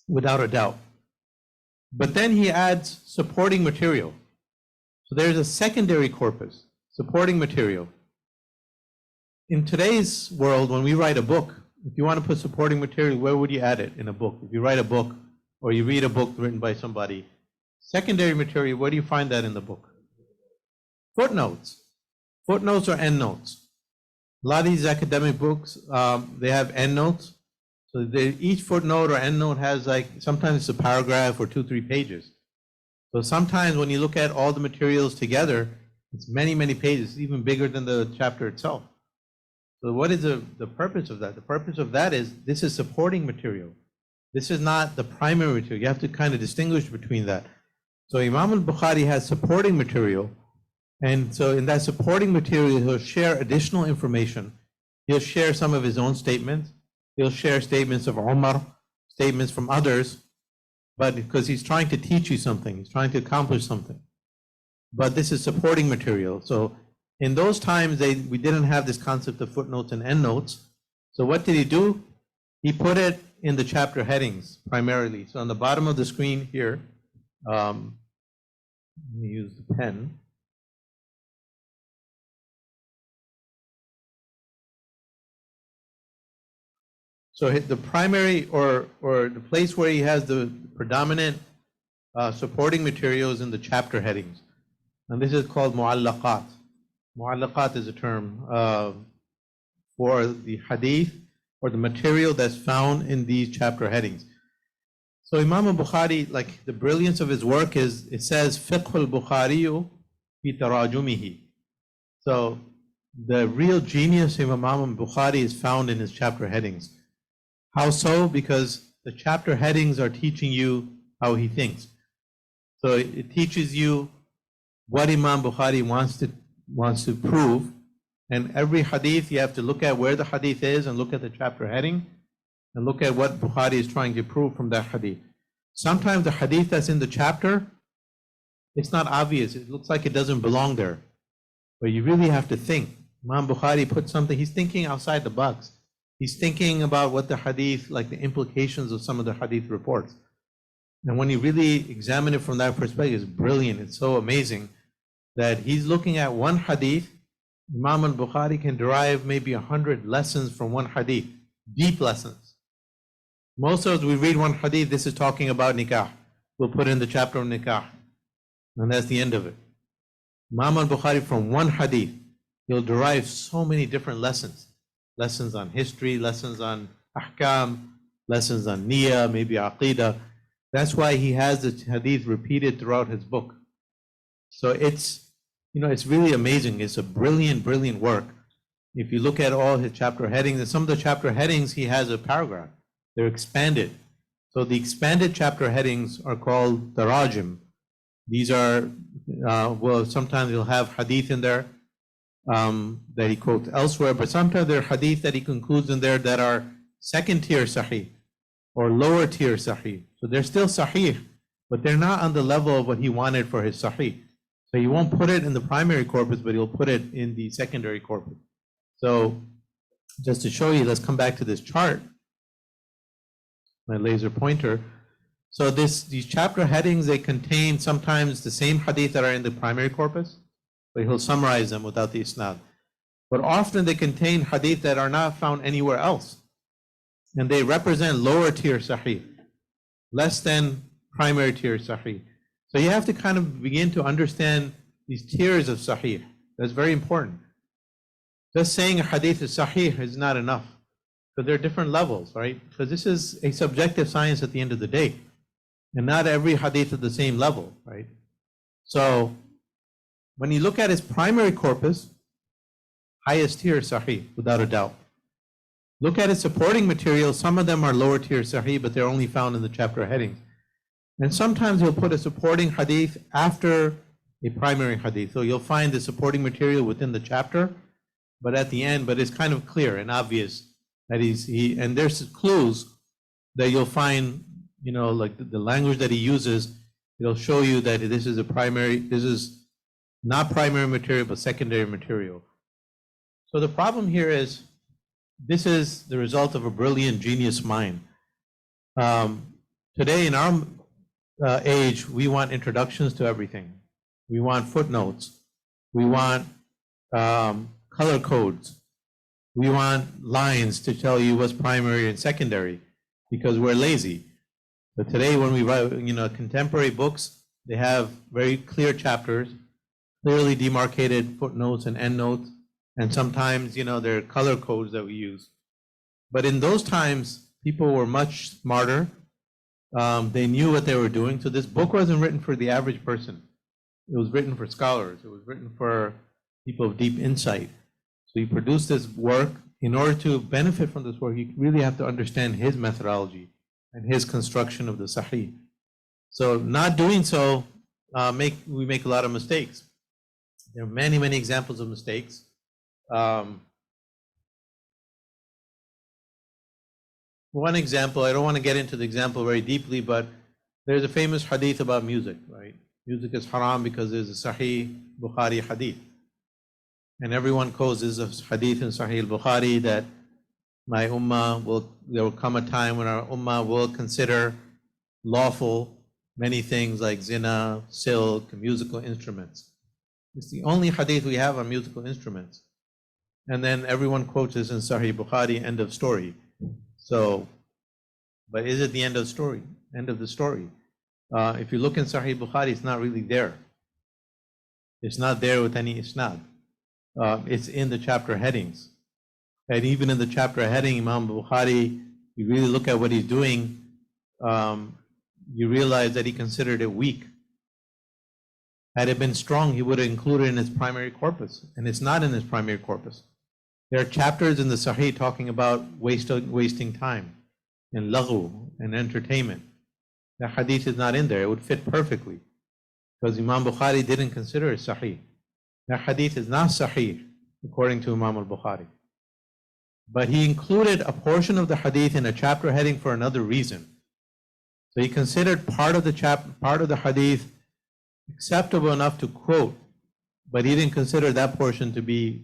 without a doubt. But then he adds supporting material. So there's a secondary corpus, supporting material. In today's world, when we write a book, if you want to put supporting material, where would you add it in a book? If you write a book or you read a book written by somebody, secondary material, where do you find that in the book? Footnotes. Footnotes or endnotes. A lot of these academic books, they have endnotes. So each footnote or endnote has like, sometimes it's a paragraph or 2-3 pages. So sometimes when you look at all the materials together, it's many, many pages, even bigger than the chapter itself. So what is the purpose of that? The purpose of that is this is supporting material. This is not the primary material. You have to kind of distinguish between that. So Imam al-Bukhari has supporting material. And so in that supporting material, he'll share additional information. He'll share some of his own statements. He'll share statements of Umar, statements from others, but because he's trying to teach you something, he's trying to accomplish something. But this is supporting material. So in those times, we didn't have this concept of footnotes and endnotes. So what did he do? He put it in the chapter headings primarily. So on the bottom of the screen here, let me use the pen. So the primary or the place where he has the predominant supporting materials in the chapter headings. And this is called mu'allaqat. Mu'allaqat is a term for the hadith or the material that's found in these chapter headings. So Imam al-Bukhari, like the brilliance of his work is, it says, fiqh al-Bukhari fi tarajumihi. So the real genius of Imam al-Bukhari is found in his chapter headings. How so? Because the chapter headings are teaching you how he thinks. So it teaches you what Imam Bukhari wants to prove. And every hadith, you have to look at where the hadith is and look at the chapter heading and look at what Bukhari is trying to prove from that hadith. Sometimes the hadith that's in the chapter, it's not obvious. It looks like it doesn't belong there. But you really have to think. Imam Bukhari put something, he's thinking outside the box. He's thinking about what the hadith, like the implications of some of the hadith reports. And when you really examine it from that perspective, it's brilliant. It's so amazing that he's looking at one hadith. Imam al-Bukhari can derive maybe 100 lessons from one hadith, deep lessons. Most of us, we read one hadith, this is talking about nikah. We'll put in the chapter on nikah. And that's the end of it. Imam al-Bukhari, from one hadith, he'll derive so many different lessons. Lessons on history, lessons on ahkam, lessons on niyyah, maybe aqidah. That's why he has the hadith repeated throughout his book. So it's, it's really amazing. It's a brilliant, brilliant work. If you look at all his chapter headings, and some of the chapter headings, he has a paragraph. They're expanded. So the expanded chapter headings are called tarajim. These are, sometimes he'll have hadith in there that he quotes elsewhere, but sometimes there are hadith that he concludes in there that are second tier sahih or lower tier sahih. So they're still sahih, but they're not on the level of what he wanted for his sahih. So he won't put it in the primary corpus, but he'll put it in the secondary corpus. So just to show you, let's come back to this chart, my laser pointer. So these chapter headings, they contain sometimes the same hadith that are in the primary corpus, but he'll summarize them without the isnad. but often they contain hadith that are not found anywhere else. And they represent lower tier sahih, less than primary tier sahih. So you have to kind of begin to understand these tiers of sahih. That's very important. Just saying a hadith is sahih is not enough, because there are different levels, right? Because this is a subjective science at the end of the day, and not every hadith is the same level, right? So when you look at its primary corpus, highest tier sahih, without a doubt. Look at its supporting material. Some of them are lower tier sahih, but they're only found in the chapter headings. And sometimes you'll put a supporting hadith after a primary hadith. So you'll find the supporting material within the chapter, but at the end, but it's kind of clear and obvious that and there's clues that you'll find, like the language that he uses, it'll show you that this is not primary material, but secondary material. So the problem here is, this is the result of a brilliant genius mind. Today in our age, we want introductions to everything. We want footnotes. We want color codes. We want lines to tell you what's primary and secondary, because we're lazy. But today when we write, contemporary books, they have very clear chapters, clearly demarcated footnotes and endnotes, and sometimes, there are color codes that we use. But in those times, people were much smarter. They knew what they were doing. So this book wasn't written for the average person. It was written for scholars. It was written for people of deep insight. So he produced this work. In order to benefit from this work, you really have to understand his methodology and his construction of the Sahih. So not doing so, we make a lot of mistakes. There are many, many examples of mistakes. One example, I don't want to get into the example very deeply, but there's a famous hadith about music, right? Music is haram because there's a Sahih Bukhari hadith. And everyone quotes this hadith in Sahih al-Bukhari that my ummah there will come a time when our ummah will consider lawful many things like zina, silk, musical instruments. It's the only hadith we have on musical instruments. And then everyone quotes this in Sahih Bukhari, end of story. So, but is it the end of the story? End of the story. If you look in Sahih Bukhari, it's not really there. It's not there with any isnad. It's in the chapter headings. And even in the chapter heading, Imam Bukhari, you really look at what he's doing, you realize that he considered it weak. Had it been strong, he would have included it in his primary corpus, and it's not in his primary corpus. There are chapters in the Sahih talking about wasting time and laghu and entertainment. The hadith is not in there. It would fit perfectly because Imam Bukhari didn't consider it Sahih. The hadith is not Sahih according to Imam al-Bukhari. But he included a portion of the hadith in a chapter heading for another reason. So he considered part of the hadith acceptable enough to quote, but he didn't consider that portion to be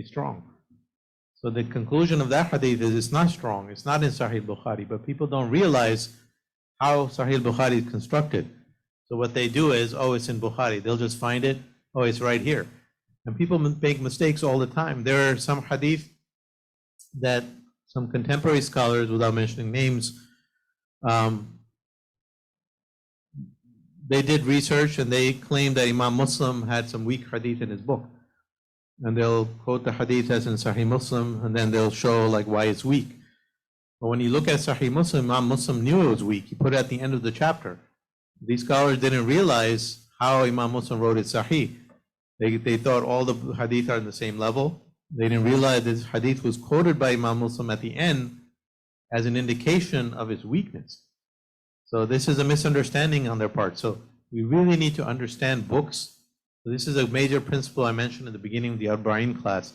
strong. So the conclusion of that hadith is it's not strong. It's not in Sahih Bukhari, but people don't realize how Sahih Bukhari is constructed. So what they do is, it's in Bukhari. They'll just find it. It's right here. And people make mistakes all the time. There are some hadith that some contemporary scholars, without mentioning names, they did research and they claimed that Imam Muslim had some weak hadith in his book. And they'll quote the hadith as in Sahih Muslim, and then they'll show why it's weak. But when you look at Sahih Muslim, Imam Muslim knew it was weak. He put it at the end of the chapter. These scholars didn't realize how Imam Muslim wrote it Sahih. They thought all the hadith are in the same level. They didn't realize this hadith was quoted by Imam Muslim at the end as an indication of its weakness. So this is a misunderstanding on their part. So we really need to understand books. So this is a major principle I mentioned at the beginning of the Arba'in class.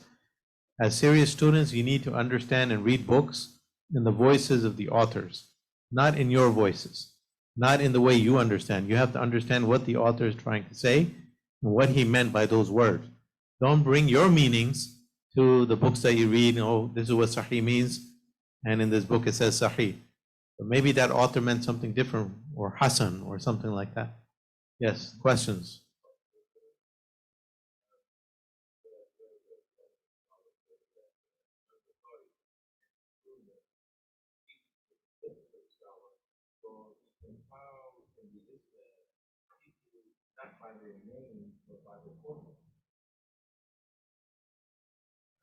As serious students, you need to understand and read books in the voices of the authors, not in your voices, not in the way you understand. You have to understand what the author is trying to say and what he meant by those words. Don't bring your meanings to the books that you read. This is what Sahih means, and in this book it says Sahih. But maybe that author meant something different, or Hasan, or something like that. Yes, questions?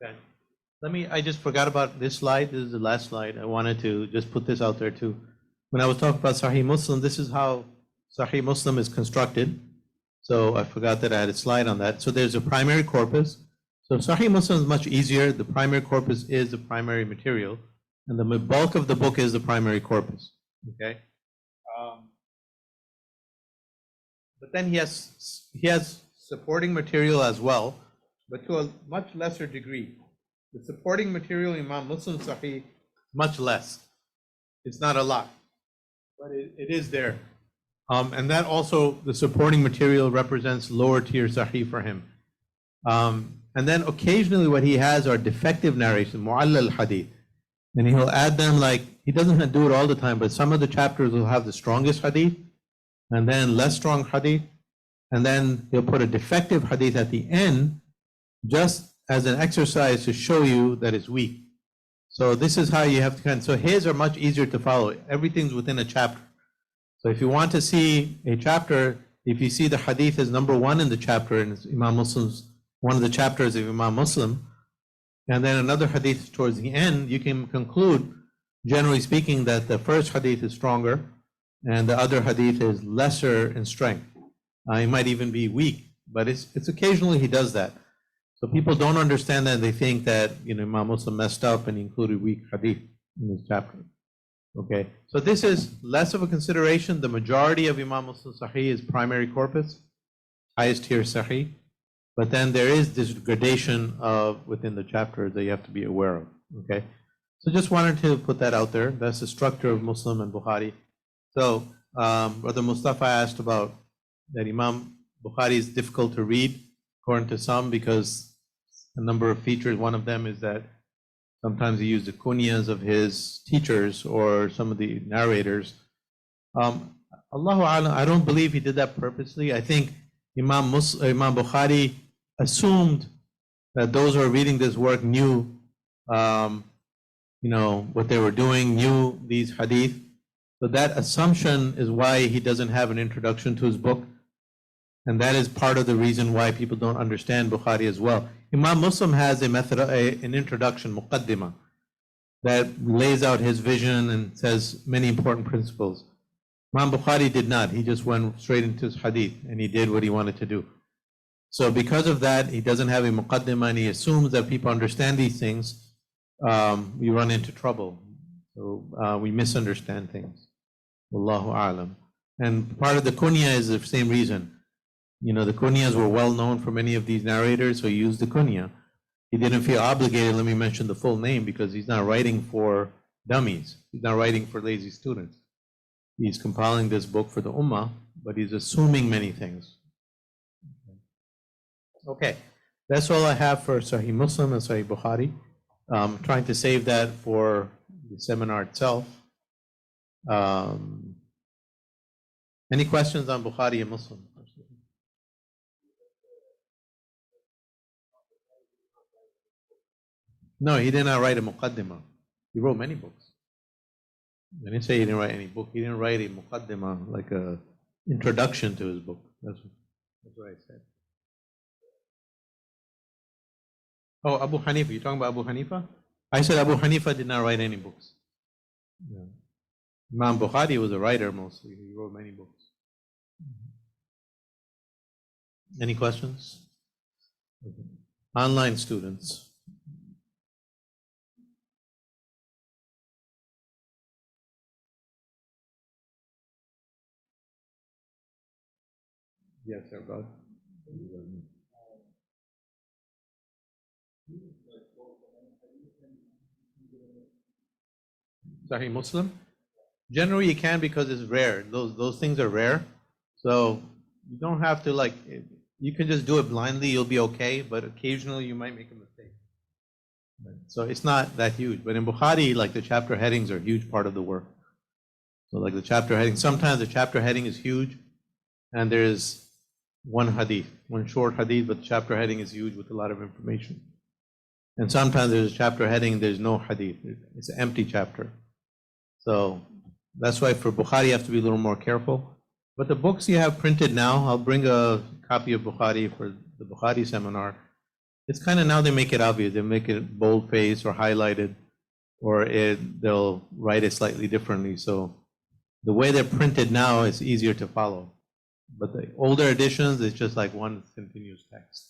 Okay. I just forgot about this slide. This is the last slide. I wanted to just put this out there too. When I was talking about Sahih Muslim, this is how Sahih Muslim is constructed. So I forgot that I had a slide on that. So there's a primary corpus. So Sahih Muslim is much easier. The primary corpus is the primary material, and the bulk of the book is the primary corpus. Okay. But then he has supporting material as well, but to a much lesser degree. The supporting material in Imam Muslim Sahih, much less. It's not a lot, but it is there. And that also, the supporting material represents lower tier Sahih for him. And then occasionally what he has are defective narration, mu'allal hadith. And he'll add them, like, he doesn't do it all the time, but some of the chapters will have the strongest hadith, and then less strong hadith, and then he'll put a defective hadith at the end, just as an exercise to show you that it's weak. So this is how you have to so his are much easier to follow. Everything's within a chapter. So if you want to see a chapter, if you see the hadith is number 1 in the chapter, and it's Imam Muslim's, one of the chapters of Imam Muslim, and then another hadith towards the end, you can conclude, generally speaking, that the first hadith is stronger and the other hadith is lesser in strength. It might even be weak, but it's occasionally he does that. So people don't understand that. They think that, Imam Muslim messed up and included weak hadith in his chapter. Okay, so this is less of a consideration. The majority of Imam Muslim Sahih is primary corpus, highest tier Sahih. But then there is this gradation of within the chapters that you have to be aware of. Okay, so just wanted to put that out there. That's the structure of Muslim and Bukhari. So Brother Mustafa asked about that Imam Bukhari is difficult to read, according to some, because a number of features. One of them is that sometimes he used the kunyas of his teachers or some of the narrators. Allahu A'lam, I don't believe he did that purposely. I think Imam Bukhari assumed that those who are reading this work knew, what they were doing, knew these hadith. So that assumption is why he doesn't have an introduction to his book. And that is part of the reason why people don't understand Bukhari as well. Imam Muslim has a method, an introduction, muqaddimah, that lays out his vision and says many important principles. Imam Bukhari did not. He just went straight into his hadith and he did what he wanted to do. So because of that, he doesn't have a muqaddimah and he assumes that people understand these things. We run into trouble. So we misunderstand things. Wallahu a'lam. And part of the kunya is the same reason. The kunyas were well known for many of these narrators, so he used the kunya. He didn't feel obligated, let me mention the full name, because he's not writing for dummies. He's not writing for lazy students. He's compiling this book for the ummah, but he's assuming many things. Okay, that's all I have for Sahih Muslim and Sahih Bukhari. I'm trying to save that for the seminar itself. Any questions on Bukhari and Muslim? No, he did not write a muqaddimah. He wrote many books. I didn't say he didn't write any book. He didn't write a muqaddimah, like a introduction to his book. That's what I said. Oh, Abu Hanifa. You're talking about Abu Hanifa? I said Abu Hanifa did not write any books. Yeah. Imam Bukhari was a writer mostly. He wrote many books. Any questions? Okay. Online students. Yes, sir, God. Sahih Muslim? Generally, you can because it's rare. Those things are rare. So you don't have to you can just do it blindly, you'll be okay, but occasionally you might make a mistake. So it's not that huge. But in Bukhari, the chapter headings are a huge part of the work. So the chapter heading, sometimes the chapter heading is huge and there's one hadith, one short hadith, but the chapter heading is huge with a lot of information. And sometimes there's a chapter heading, there's no hadith. It's an empty chapter. So that's why for Bukhari you have to be a little more careful. But the books you have printed now, I'll bring a copy of Bukhari for the Bukhari seminar. It's kind of now they make it obvious. They make it bold-faced or highlighted, or they'll write it slightly differently. So the way they're printed now is easier to follow. But the older editions, it's just like one continuous text.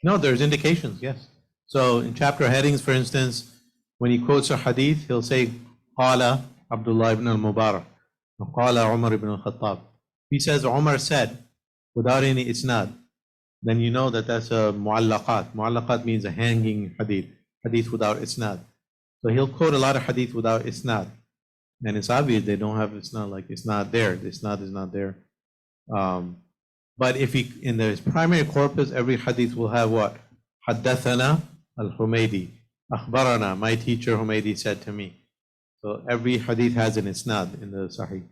No, there's indications, yes. So in chapter headings, for instance, when he quotes a hadith, he'll say, Qala Abdullah ibn al-Mubarak, Qala Umar ibn al-Khattab. He says Umar said, without any isnad, then you know that that's a mu'allaqat. Mu'allaqat means a hanging hadith, hadith without isnad. So he'll quote a lot of hadith without isnad. And it's obvious they don't have isnad, like it's not there. The isnad is not there. But if he, in his primary corpus, every hadith will have what? Haddathana al-Humaydi. Akhbarana, my teacher Humaydi said to me. So every hadith has an isnad in the Sahih.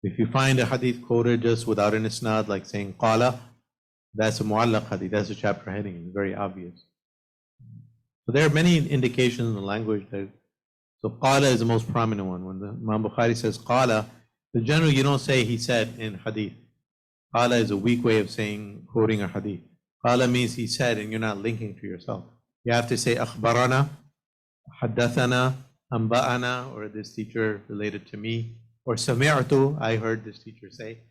If you find a hadith quoted just without an isnad, like saying qala, that's a mu'allaq hadith, that's a chapter heading, it's very obvious. So there are many indications in the language that, so qala is the most prominent one. When the Imam Bukhari says qala, in general you don't say he said in hadith. Qala is a weak way of saying, quoting a hadith. Qala means he said, and you're not linking to yourself. You have to say akhbarana, haddathana, amba'ana, or this teacher related to me, or sami'tu, I heard this teacher say.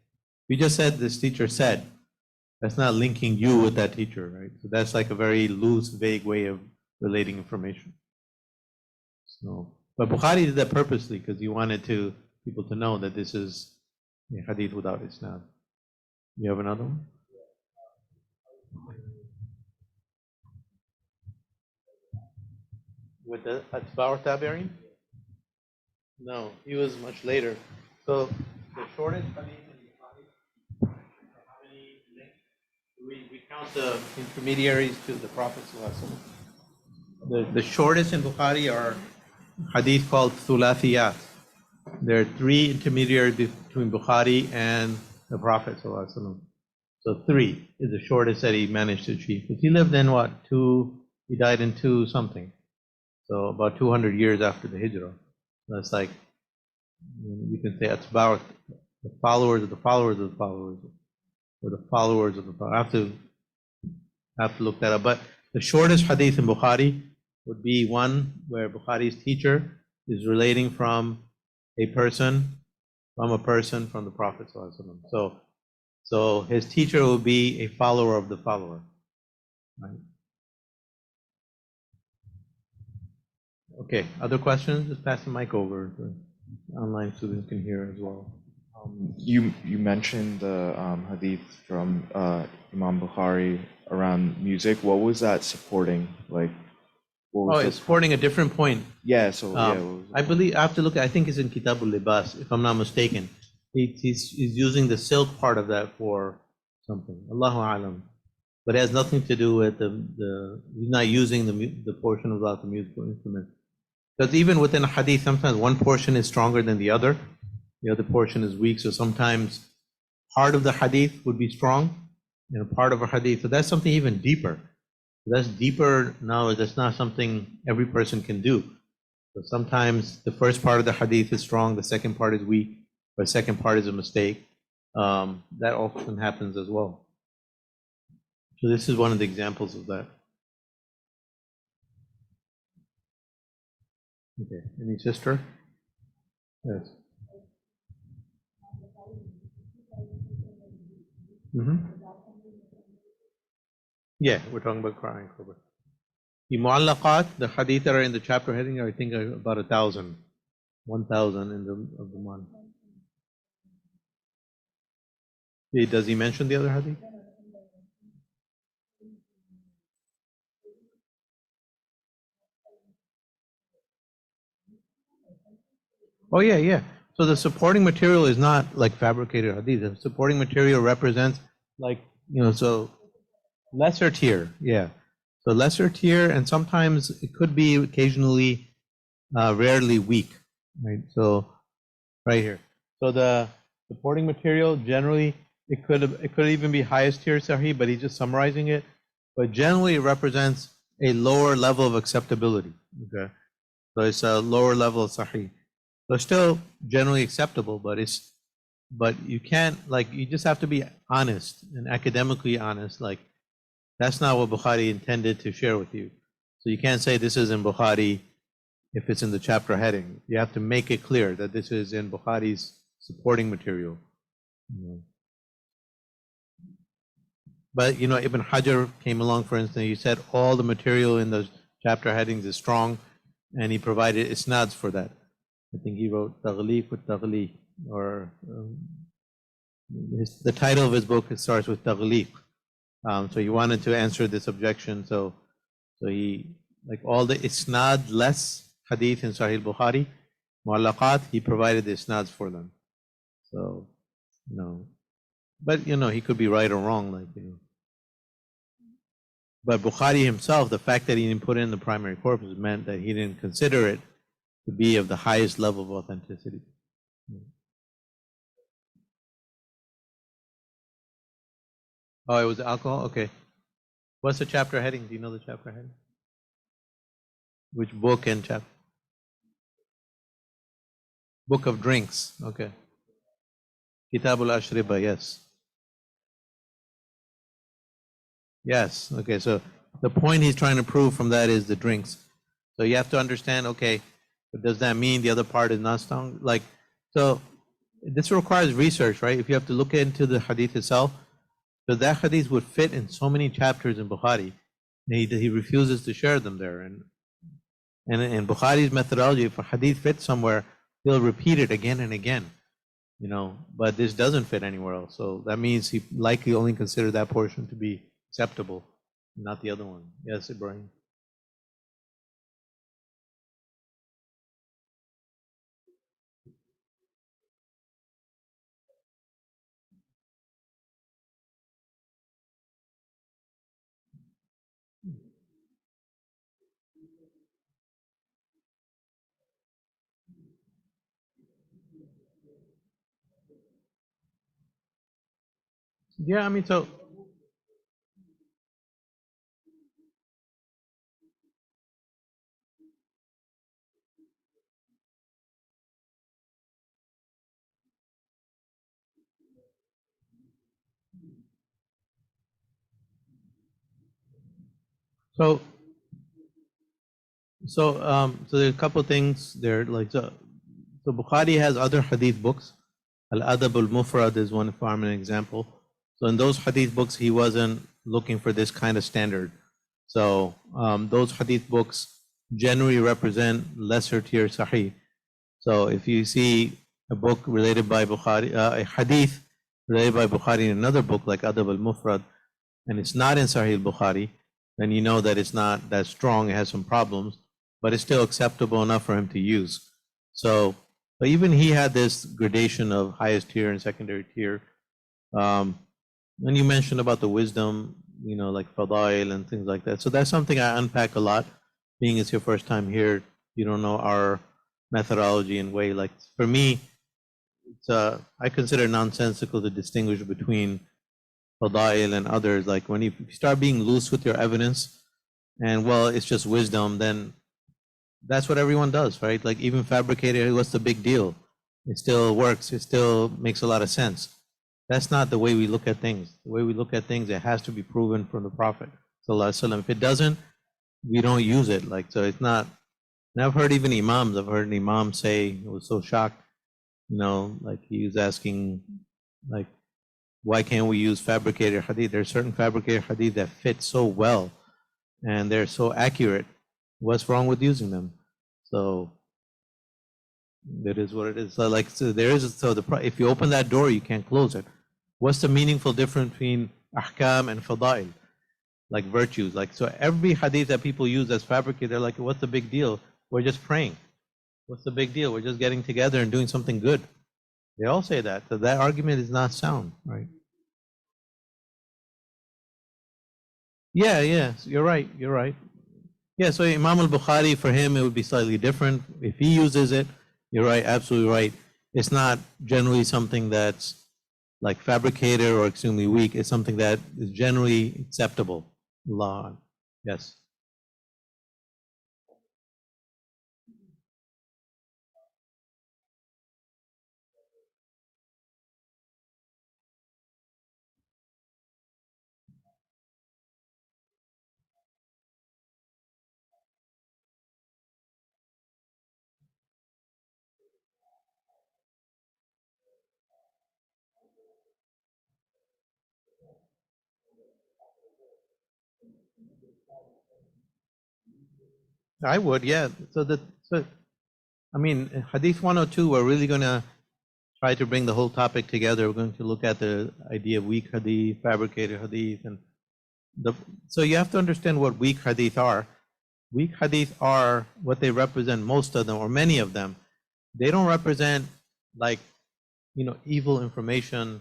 We just said this teacher said. That's not linking you with that teacher, right? So that's like a very loose, vague way of relating information. So, but Bukhari did that purposely because he wanted people to know that this is a hadith without isnad. You have another one? With the Atba' Tabi'in? No, he was much later. So the shortest hadith in Bukhari, how many links? We count the intermediaries to the Prophet. The shortest in Bukhari are hadith called Thulathiyat. There are 3 intermediaries between Bukhari and the Prophet. So 3 is the shortest that he managed to achieve. Because he lived in what? He died in 2 something. So about 200 years after the Hijrah. That's like, you can say Atba', the followers of the followers of the followers, or the followers of the followers. I have to look that up. But the shortest hadith in Bukhari would be one where Bukhari's teacher is relating from a person from the Prophet. So his teacher will be a follower of the follower. Right? Okay, other questions? Just pass the mic over so online students can hear as well. You mentioned the hadith from Imam Bukhari around music. What was that supporting? Like, it's supporting a different point. Yeah. So I believe I have to look. I think it's in Kitabul Libas, if I'm not mistaken. He's using the silk part of that for something. Allahu alam, but it has nothing to do with he's not using the portion about the musical instrument. Because even within a hadith, sometimes one portion is stronger than the other portion is weak. So sometimes part of the hadith would be strong and a part of a hadith. So that's something even deeper. That's deeper knowledge. That's not something every person can do. So sometimes the first part of the hadith is strong, the second part is weak, or the second part is a mistake. That often happens as well. So this is one of the examples of that. Okay, any sister? Yes. Yeah, we're talking about crying. The mu'allaqat, the hadith that are in the chapter heading, I think are about 1,000 in the month. Does he mention the other hadith? Oh yeah. So the supporting material is not like fabricated hadith. The supporting material represents like, so lesser tier, yeah. So lesser tier, and sometimes it could be occasionally, rarely weak, right? So right here. So the supporting material generally, it could even be highest tier Sahih, but he's just summarizing it. But generally it represents a lower level of acceptability. Okay. So it's a lower level of Sahih. So it's still generally acceptable, but you can't, like, you just have to be honest and academically honest. Like, that's not what Bukhari intended to share with you. So you can't say this is in Bukhari if it's in the chapter heading. You have to make it clear that this is in Bukhari's supporting material. But Ibn Hajar came along, for instance, he said all the material in those chapter headings is strong, and he provided isnads for that. I think he wrote Taghliq with Taghliq, or the title of his book starts with Taghliq. So he wanted to answer this objection. So he, like, all the isnad less hadith in Sahih Bukhari, mu'allaqat, he provided the isnads for them. So, but he could be right or wrong, like, But Bukhari himself, the fact that he didn't put it in the primary corpus meant that he didn't consider it to be of the highest level of authenticity. Oh, it was alcohol? Okay. What's the chapter heading? Do you know the chapter heading? Which book and chapter? Book of drinks. Okay. Kitabul Ashriba, yes. Yes. Okay, so the point he's trying to prove from that is the drinks. So you have to understand, okay, but does that mean the other part is not strong? Like, so this requires research, right? If you have to look into the hadith itself, so that hadith would fit in so many chapters in Bukhari. He refuses to share them there. And in Bukhari's methodology, if a hadith fits somewhere, he'll repeat it again and again. But this doesn't fit anywhere else. So that means he likely only considered that portion to be acceptable, not the other one. Yes, Ibrahim. Yeah, I mean, so so there are a couple of things there. Like, so Bukhari has other hadith books. Al-Adab al-Mufrad is one, for an example. So in those hadith books, he wasn't looking for this kind of standard. So those hadith books generally represent lesser tier Sahih. So if you see a book related by Bukhari, a hadith related by Bukhari in another book like Adab al-Mufrad, and it's not in Sahih Bukhari, then you know that it's not that strong, it has some problems, but it's still acceptable enough for him to use. So, but even he had this gradation of highest tier and secondary tier. And you mentioned about the wisdom, like Fadail and things like that. So that's something I unpack a lot. Being it's your first time here, you don't know our methodology and way. Like, for me, I consider it nonsensical to distinguish between Fadail and others. Like, when you start being loose with your evidence and, well, it's just wisdom, then that's what everyone does, right? Like, even fabricated, what's the big deal? It still works. It still makes a lot of sense. That's not the way we look at things. The way we look at things, it has to be proven from the Prophet Sallallahu Alaihi Wasallam. If it doesn't, we don't use it. Like, so it's not. And I've heard even imams. I've heard an imam say, I was so shocked. Like, he was asking, like, why can't we use fabricated hadith? There are certain fabricated hadith that fit so well, and they're so accurate. What's wrong with using them? So that is what it is. So, like, so there is. So if you open that door, you can't close it. What's the meaningful difference between ahkam and fadail, like virtues? Like, so every hadith that people use as fabricated, they're like, what's the big deal? We're just praying. What's the big deal? We're just getting together and doing something good. They all say that. So that argument is not sound, right? Yeah, yeah, you're right. You're right. Yeah, so Imam al-Bukhari, for him, it would be slightly different. If he uses it, you're right, absolutely right. It's not generally something that's like fabricated or extremely weak. It's something that is generally acceptable. Allah. Yes. I would, yeah. So I mean, Hadith 102, we're really going to try to bring the whole topic together. We're going to look at the idea of weak Hadith, fabricated Hadith, and so you have to understand what weak Hadith are. Weak Hadith are what they represent, most of them, or many of them. They don't represent like, evil information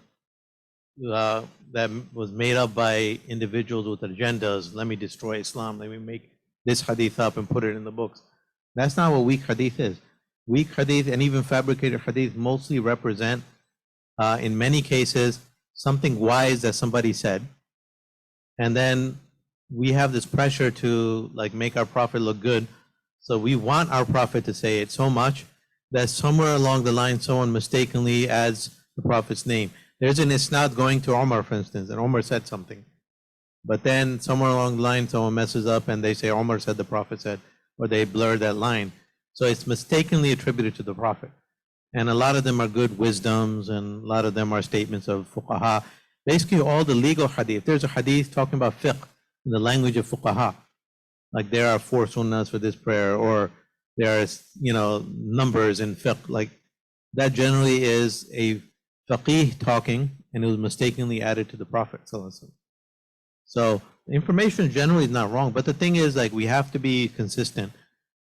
that was made up by individuals with agendas. Let me destroy Islam. Let me make this hadith up and put it in the books. That's not what weak hadith is. Weak hadith and even fabricated hadith mostly represent, in many cases, something wise that somebody said. And then we have this pressure to like make our prophet look good. So we want our prophet to say it so much that somewhere along the line, someone mistakenly adds the prophet's name. There's an isnad going to Omar, for instance, and Omar said something. But then somewhere along the line, someone messes up and they say Omar said the prophet said, or they blur that line. So it's mistakenly attributed to the prophet. And a lot of them are good wisdoms, and a lot of them are statements of fuqaha. Basically, all the legal hadith. There's a hadith talking about fiqh in the language of fuqaha. Like there are 4 sunnahs for this prayer, or there are, numbers in fiqh. Like that generally is a faqih talking, and it was mistakenly added to the Prophet. So information generally is not wrong, but the thing is, like, we have to be consistent.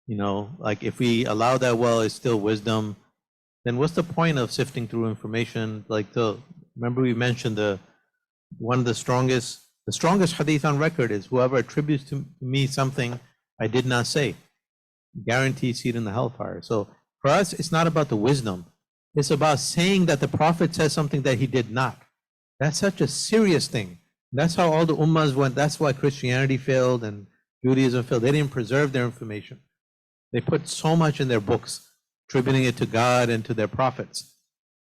Like if we allow that, well, it's still wisdom, then what's the point of sifting through information? Remember we mentioned one of the strongest hadith on record is whoever attributes to me something I did not say, guaranteed seat in the hellfire. So for us, it's not about the wisdom. It's about saying that the Prophet says something that he did not. That's such a serious thing. That's how all the ummahs went. That's why Christianity failed and Judaism failed. They didn't preserve their information. They put so much in their books, attributing it to God and to their prophets.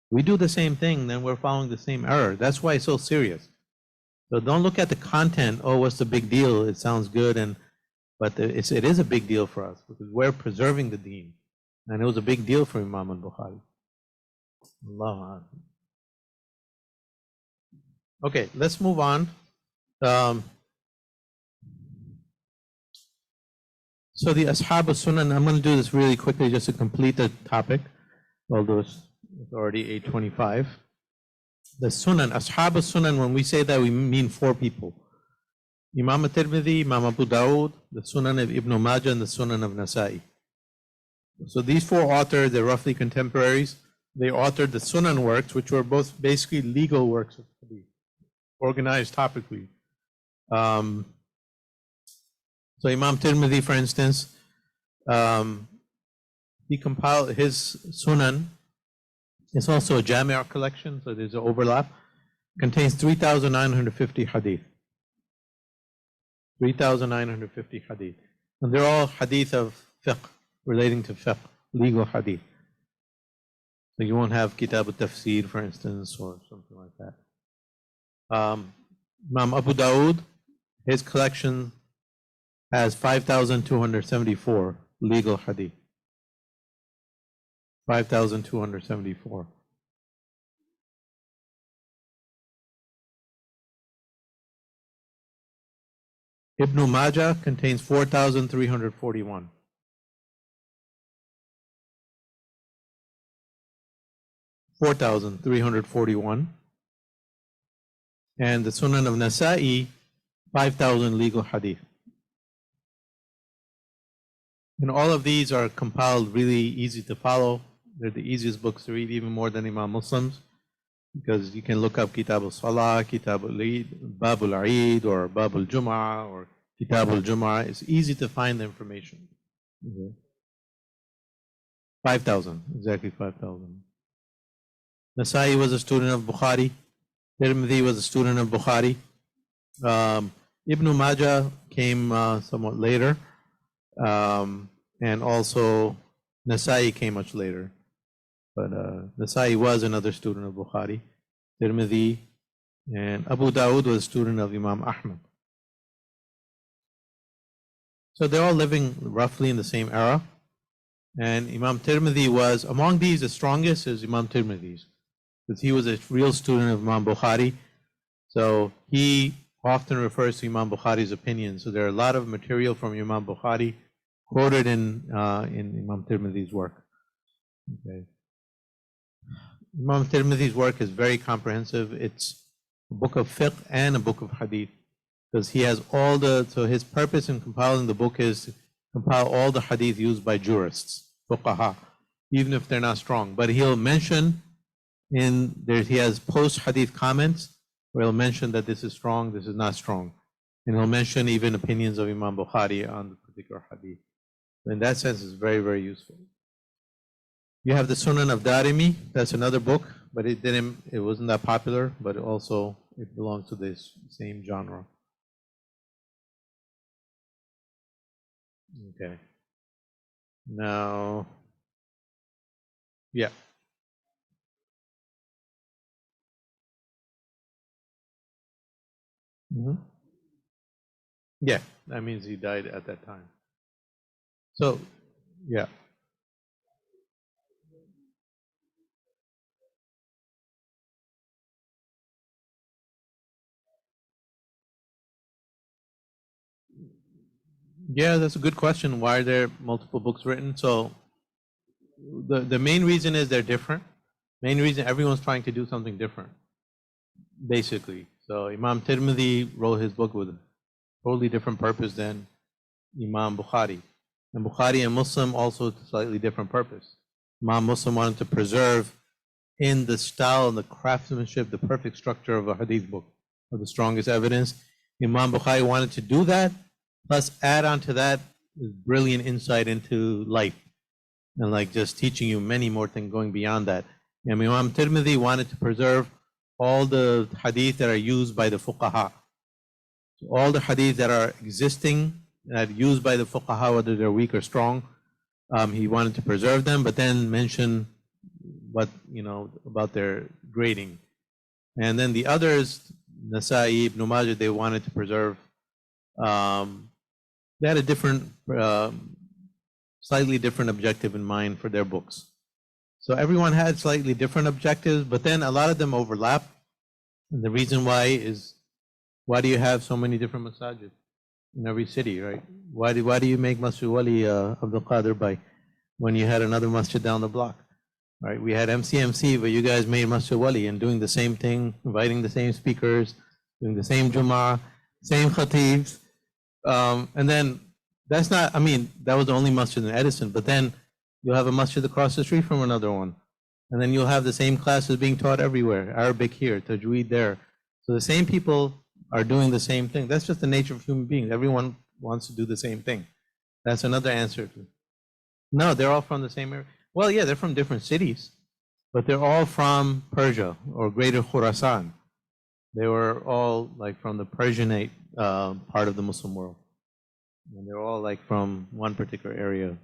We do the same thing, then we're following the same error. That's why it's so serious. So don't look at the content. Oh, what's the big deal? It sounds good, but it is a big deal for us because we're preserving the deen. And it was a big deal for Imam al-Bukhari. Allah. Okay, let's move on. So the Ashab al-Sunan, I'm going to do this really quickly just to complete the topic, although it's already 8:25. The Sunan, Ashab al-Sunan, when we say that, we mean 4 people. Imam al-Tirmidhi, Imam Abu Dawud, the Sunan of Ibn Majah, and the Sunan of Nasa'i. So these 4 authors, they're roughly contemporaries. They authored the Sunan works, which were both basically legal works of hadith, organized topically. So Imam Tirmidhi, for instance, he compiled his Sunan. It's also a Jami' collection, so there's an overlap. Contains 3,950 hadith. 3,950 hadith. And they're all hadith of fiqh, relating to fiqh, legal hadith. So you won't have Kitab al-Tafsir, for instance, or something like that. Imam Abu Dawud, his collection has 5,274 legal hadith. 5,274. Ibn Majah contains 4,341. 4,341. And the Sunan of Nasa'i, 5,000 legal hadith. And all of these are compiled really easy to follow. They're the easiest books to read, even more than Imam Muslim's, because you can look up Kitab al-Salah, Kitab al-Eid, Bab al-Eid, or Bab al-Jum'ah, or Kitab al-Jum'ah. It's easy to find the information. 5,000, exactly 5,000. Nasa'i was a student of Bukhari. Tirmidhi was a student of Bukhari. Ibn Majah came somewhat later. And also Nasa'i came much later. But Nasa'i was another student of Bukhari. Tirmidhi and Abu Dawud was a student of Imam Ahmad. So they're all living roughly in the same era. And Imam Tirmidhi was, among these, the strongest is Imam Tirmidhi's, because he was a real student of Imam Bukhari. So he often refers to Imam Bukhari's opinions. So there are a lot of material from Imam Bukhari quoted in Imam Tirmidhi's work. Okay. Imam Tirmidhi's work is very comprehensive. It's a book of fiqh and a book of hadith, because he has all the, so his purpose in compiling the book is to compile all the hadith used by jurists, fuqaha, even if they're not strong. But he'll mention in there, he has post hadith comments where he'll mention that this is strong, this is not strong. And he'll mention even opinions of Imam Bukhari on the particular hadith. In that sense, it's very, very useful. You have the Sunan of Darimi, that's another book, but it wasn't that popular, but also it belongs to this same genre. Okay. Now, yeah. Mhm. Yeah, that means he died at that time. So, yeah. Yeah, that's a good question. Why are there multiple books written? So the main reason is they're different. Main reason, everyone's trying to do something different, basically. So Imam Tirmidhi wrote his book with a totally different purpose than Imam Bukhari. And Bukhari and Muslim also slightly different purpose. Imam Muslim wanted to preserve in the style and the craftsmanship, the perfect structure of a hadith book, of the strongest evidence. Imam Bukhari wanted to do that, plus add on to that brilliant insight into life, and like just teaching you many more things going beyond that. And Imam Tirmidhi wanted to preserve all the hadith that are used by the fuqaha. So all the hadith that are existing, that are used by the fuqaha, whether they're weak or strong, he wanted to preserve them, but then mention what, about their grading. And then the others, Nasa'i, Ibn Majah, they wanted to preserve, they had a different, slightly different objective in mind for their books. So everyone had slightly different objectives, but then a lot of them overlap. And the reason why is, why do you have so many different masajid in every city, right? Why do you make Masjid Wali Abdul Qadir Bhai when you had another masjid down the block? Right? We had MCMC, but you guys made Masjid Wali and doing the same thing, inviting the same speakers, doing the same Jummah, same khatibs. And then that's not, that was the only masjid in Edison, but then you'll have a masjid across the street from another one. And then you'll have the same classes being taught everywhere, Arabic here, Tajweed there. So the same people are doing the same thing. That's just the nature of human beings. Everyone wants to do the same thing. That's another answer to. No, they're all from the same area. Well, yeah, they're from different cities, but they're all from Persia or Greater Khurasan. They were all like from the Persianate part of the Muslim world. And they're all like from one particular area.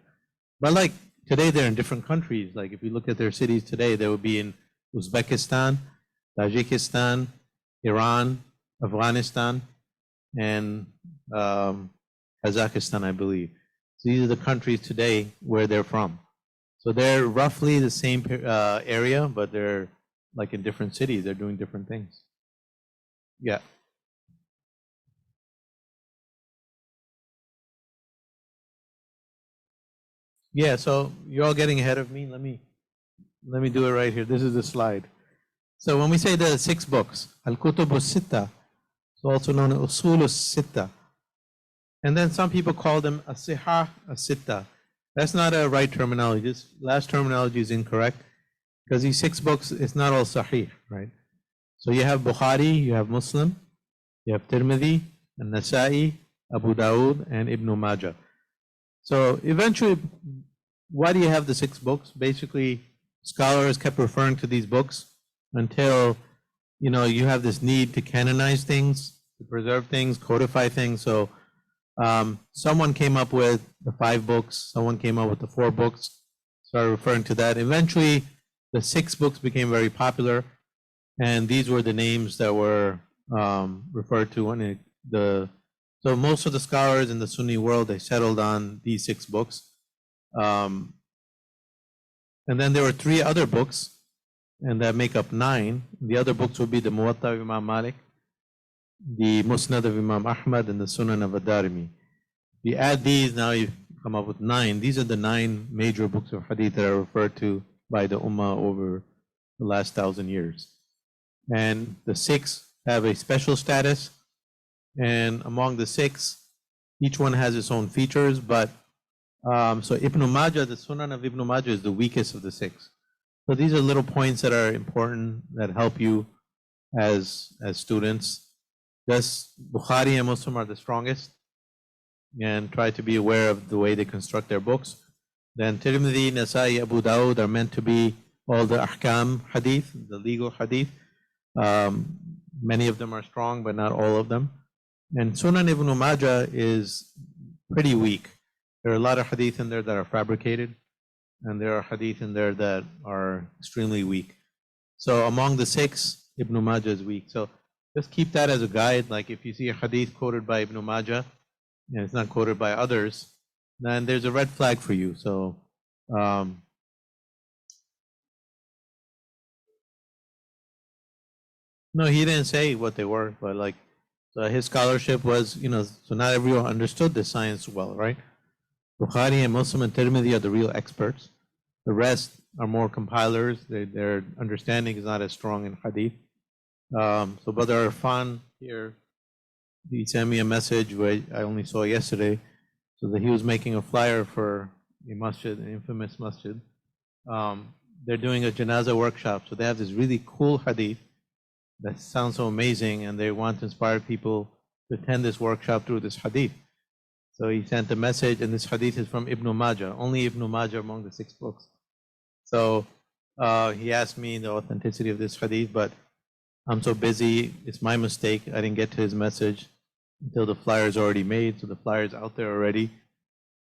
But like today, they're in different countries. Like if you look at their cities today, they would be in Uzbekistan, Tajikistan, Iran, Afghanistan, and Kazakhstan, I believe. So these are the countries today where they're from. So they're roughly the same area, but they're like in different cities. They're doing different things. Yeah. Yeah, so you're all getting ahead of me. Let me do it right here. This is the slide. So when we say the 6 books, Al-Kutub al-Sitta, it's also known as Usul al-Sitta. And then some people call them As-Sihah al-Sitta. That's not a right terminology. This last terminology is incorrect because these 6 books, it's not all Sahih, right? So you have Bukhari, you have Muslim, you have Tirmidhi, and Nasa'i, Abu Dawud, and Ibn Majah. So eventually, why do you have the 6 books? Basically, scholars kept referring to these books until, you have this need to canonize things, to preserve things, codify things. So someone came up with the 5 books, someone came up with the 4 books, started referring to that. Eventually, the 6 books became very popular, and these were the names that were referred to when so most of the scholars in the Sunni world, they settled on these 6 books. And then there were 3 other books, and that make up 9. The other books would be the Muwatta of Imam Malik, the Musnad of Imam Ahmad, and the Sunan of Ad-Darimi. You add these, now you've come up with 9. These are the 9 major books of hadith that are referred to by the Ummah over the last 1,000 years. And the 6 have a special status. And among the 6, each one has its own features. But so Ibn Majah, the Sunan of Ibn Majah is the weakest of the 6. So these are little points that are important that help you as students. Just Bukhari and Muslim are the strongest, and try to be aware of the way they construct their books. Then Tirmidhi, Nasai, Abu Dawud are meant to be all the ahkam hadith, the legal hadith. Many of them are strong, but not all of them. And Sunan Ibn Majah is pretty weak. There are a lot of hadith in there that are fabricated, and there are hadith in there that are extremely weak. So among the 6, Ibn Majah is weak. So just keep that as a guide. Like if you see a hadith quoted by Ibn Majah, and it's not quoted by others, then there's a red flag for you. So no, he didn't say what they were, but like, so his scholarship was, so not everyone understood the science well, right? Bukhari and Muslim and Tirmidhi are the real experts. The rest are more compilers. Their understanding is not as strong in hadith. So Brother Irfan here, he sent me a message which I only saw yesterday, so that he was making a flyer for a masjid, an infamous masjid. They're doing a janazah workshop, so they have this really cool hadith that sounds so amazing, and they want to inspire people to attend this workshop through this hadith. So he sent a message, and this hadith is from Ibn Majah, only Ibn Majah among the 6 books. So he asked me the authenticity of this hadith, but I'm so busy, it's my mistake. I didn't get to his message until the flyer's already made, so the flyer's out there already.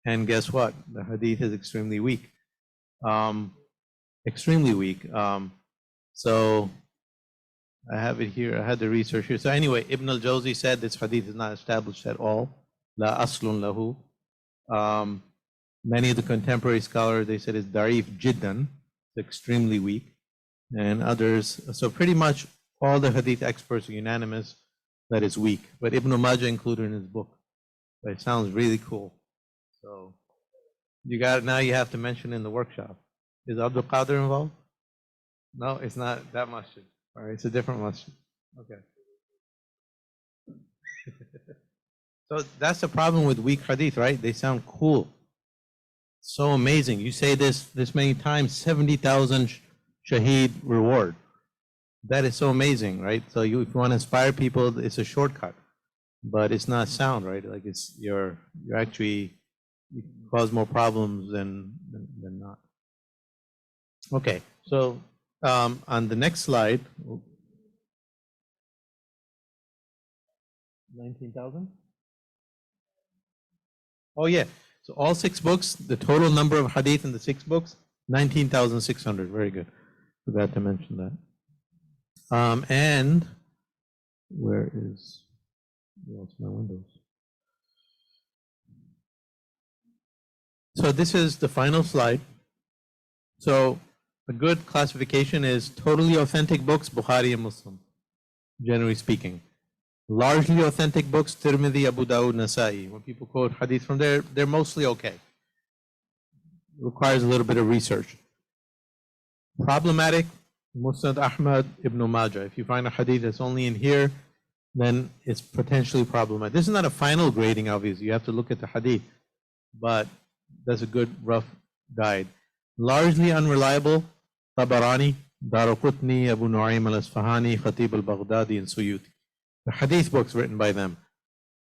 And guess what? The hadith is extremely weak. Extremely weak. So I have it here. I had the research here. So anyway, Ibn al-Jawzi said this hadith is not established at all. La aslun lahu. Many of the contemporary scholars, they said it's da'if jiddan. It's extremely weak. And others, so pretty much all the hadith experts are unanimous that it's weak. But Ibn Majah included in his book. But it sounds really cool. So now you have to mention in the workshop. Is Abdul Qadir involved? No, it's not that masjid. All right, it's a different masjid. Okay. So that's the problem with weak hadith, right? They sound cool. So amazing. You say this many times, 70,000 shaheed reward. That is so amazing, right? So if you want to inspire people, it's a shortcut, but it's not sound, right? Like you're actually, you cause more problems than not. Okay, so on the next slide, 19,000? Oh yeah, so all 6 books, the total number of hadith in the 6 books, 19,600, very good. Forgot to mention that. And where's my windows? So this is the final slide. So a good classification is totally authentic books, Bukhari and Muslim, generally speaking. Largely authentic books, Tirmidhi, Abu Dawud, Nasai. When people quote hadith from there, they're mostly okay. It requires a little bit of research. Problematic, Musnad Ahmad, Ibn Majah. If you find a hadith that's only in here, then it's potentially problematic. This is not a final grading, obviously. You have to look at the hadith, but that's a good rough guide. Largely unreliable, Tabarani, Daraqutni, Abu Nu'aym al-Asfahani, Khatib al-Baghdadi, and Suyuti. The hadith books written by them.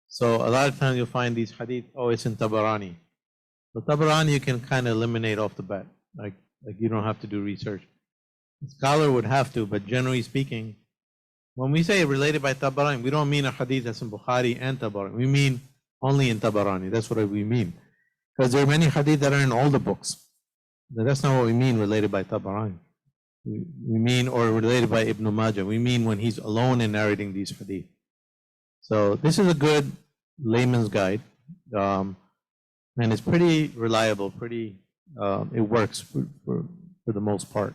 So a lot of times you'll find these hadith, oh, it's in Tabarani. So Tabarani you can kind of eliminate off the bat. Like you don't have to do research. The scholar would have to, but generally speaking, when we say related by Tabarani, we don't mean a hadith that's in Bukhari and Tabarani. We mean only in Tabarani. That's what we mean. Because there are many hadith that are in all the books. That's not what we mean related by Tabarani. We mean, or related by Ibn Majah. We mean when he's alone in narrating these hadith. So this is a good layman's guide. And it's pretty reliable, it works for the most part.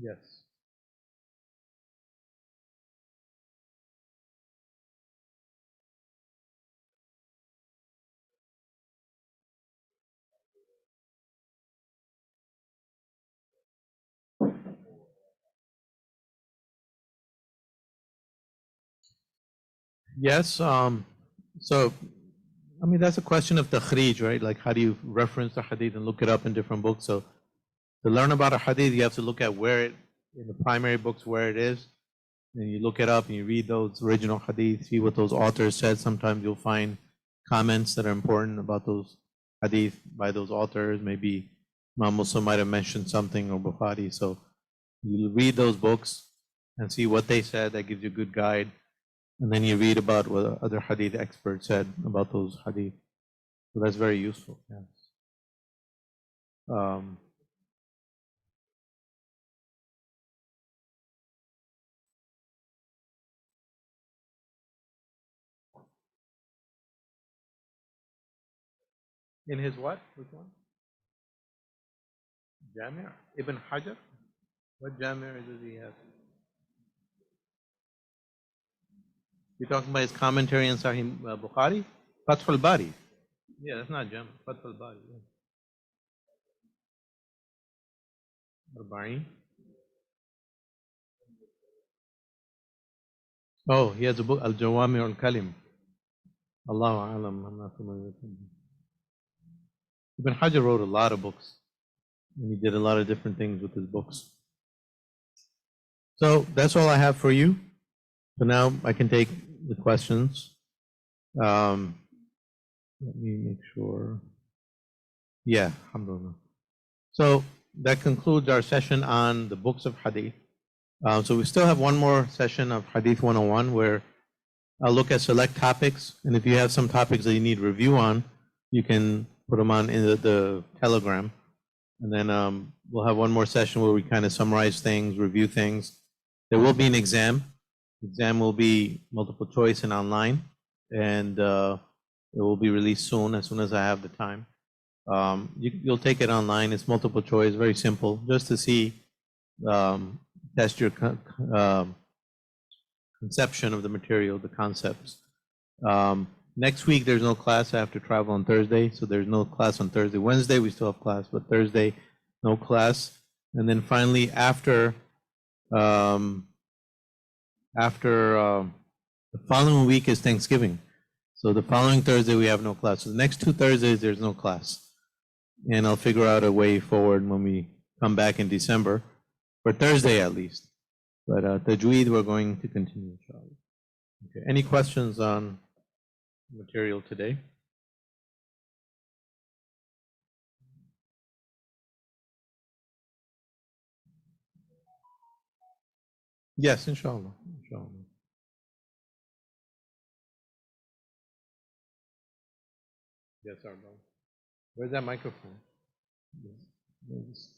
Yes. Yes. So, I mean, that's a question of takhrij, right? Like, how do you reference the hadith and look it up in different books? So, to learn about a hadith, you have to look at where it, in the primary books, where it is. And you look it up and you read those original hadith, see what those authors said. Sometimes you'll find comments that are important about those hadith by those authors. Maybe Imam Muslim might have mentioned something or Bukhari. So you read those books and see what they said. That gives you a good guide. And then you read about what other hadith experts said about those hadith. So that's very useful. Yes. In his what? Which one? Jamia? Ibn Hajar? What Jamia does he have? You're talking about his commentary on Sahih Bukhari? Fath al-Bari. Yeah, that's not Jamia. Fath al-Bari. Yeah. Arba'in. Oh, he has a book, Al-Jawami al-Kalim. Allahu Alam, I'm not familiar with him. Ibn Hajar wrote a lot of books, and he did a lot of different things with his books. So that's all I have for you. So now I can take the questions. Let me make sure. Yeah, alhamdulillah. So that concludes our session on the books of Hadith. So we still have one more session of Hadith 101 where I'll look at select topics. And if you have some topics that you need review on, you can put them on in the Telegram. And then we'll have one more session where we kind of summarize things, review things. There will be an exam. The exam will be multiple choice and online. And it will be released soon as I have the time. You'll take it online. It's multiple choice, very simple, just to see, test your conception of the material, the concepts. Next week, there's no class. I have to travel on Thursday, so there's no class on Thursday. Wednesday, we still have class, but Thursday, no class. And then finally, after the following week is Thanksgiving. So the following Thursday, we have no class. So the next 2 Thursdays, there's no class. And I'll figure out a way forward when we come back in December, for Thursday at least. But Tajweed, we're going to continue, inshallah. Okay. Any questions on material today? Yes, inshallah. Inshallah. Yes, Arba. Where's that microphone? Yes.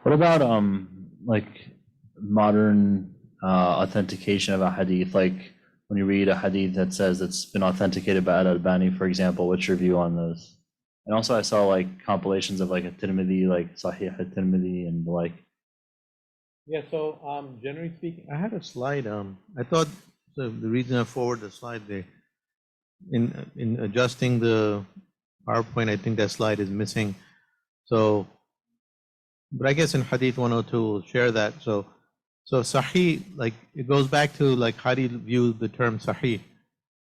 What about like modern authentication of a hadith? Like when you read a hadith that says it's been authenticated by Al-Albani, for example, what's your view on those? And also I saw like compilations of like a Tirmidhi, like Sahih al-Tirmidhi and the like. Yeah, so generally speaking, I had a slide. I thought the reason I forwarded the slide there, in adjusting the PowerPoint, I think that slide is missing. So, but I guess in Hadith 102, we'll share that. So Sahih, like it goes back to like how do you view the term Sahih?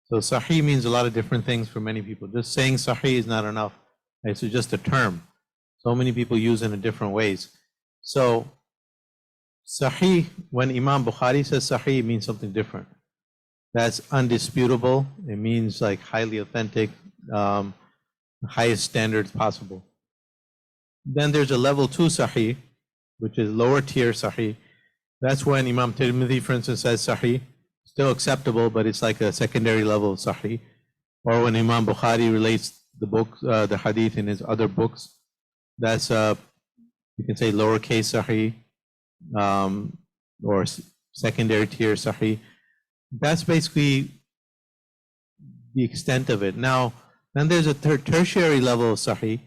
So Sahih means a lot of different things for many people. Just saying Sahih is not enough. It's just a term. So many people use it in different ways. So Sahih, when Imam Bukhari says Sahih, it means something different. That's undisputable. It means like highly authentic, highest standards possible. Then there's a level 2 Sahih, which is lower tier Sahih. That's when Imam Tirmidhi, for instance, says Sahih, still acceptable, but it's like a secondary level of Sahih. Or when Imam Bukhari relates the book, the hadith in his other books, that's you can say lowercase Sahih, or secondary tier Sahih. That's basically the extent of it. Now, then there's a tertiary level of Sahih,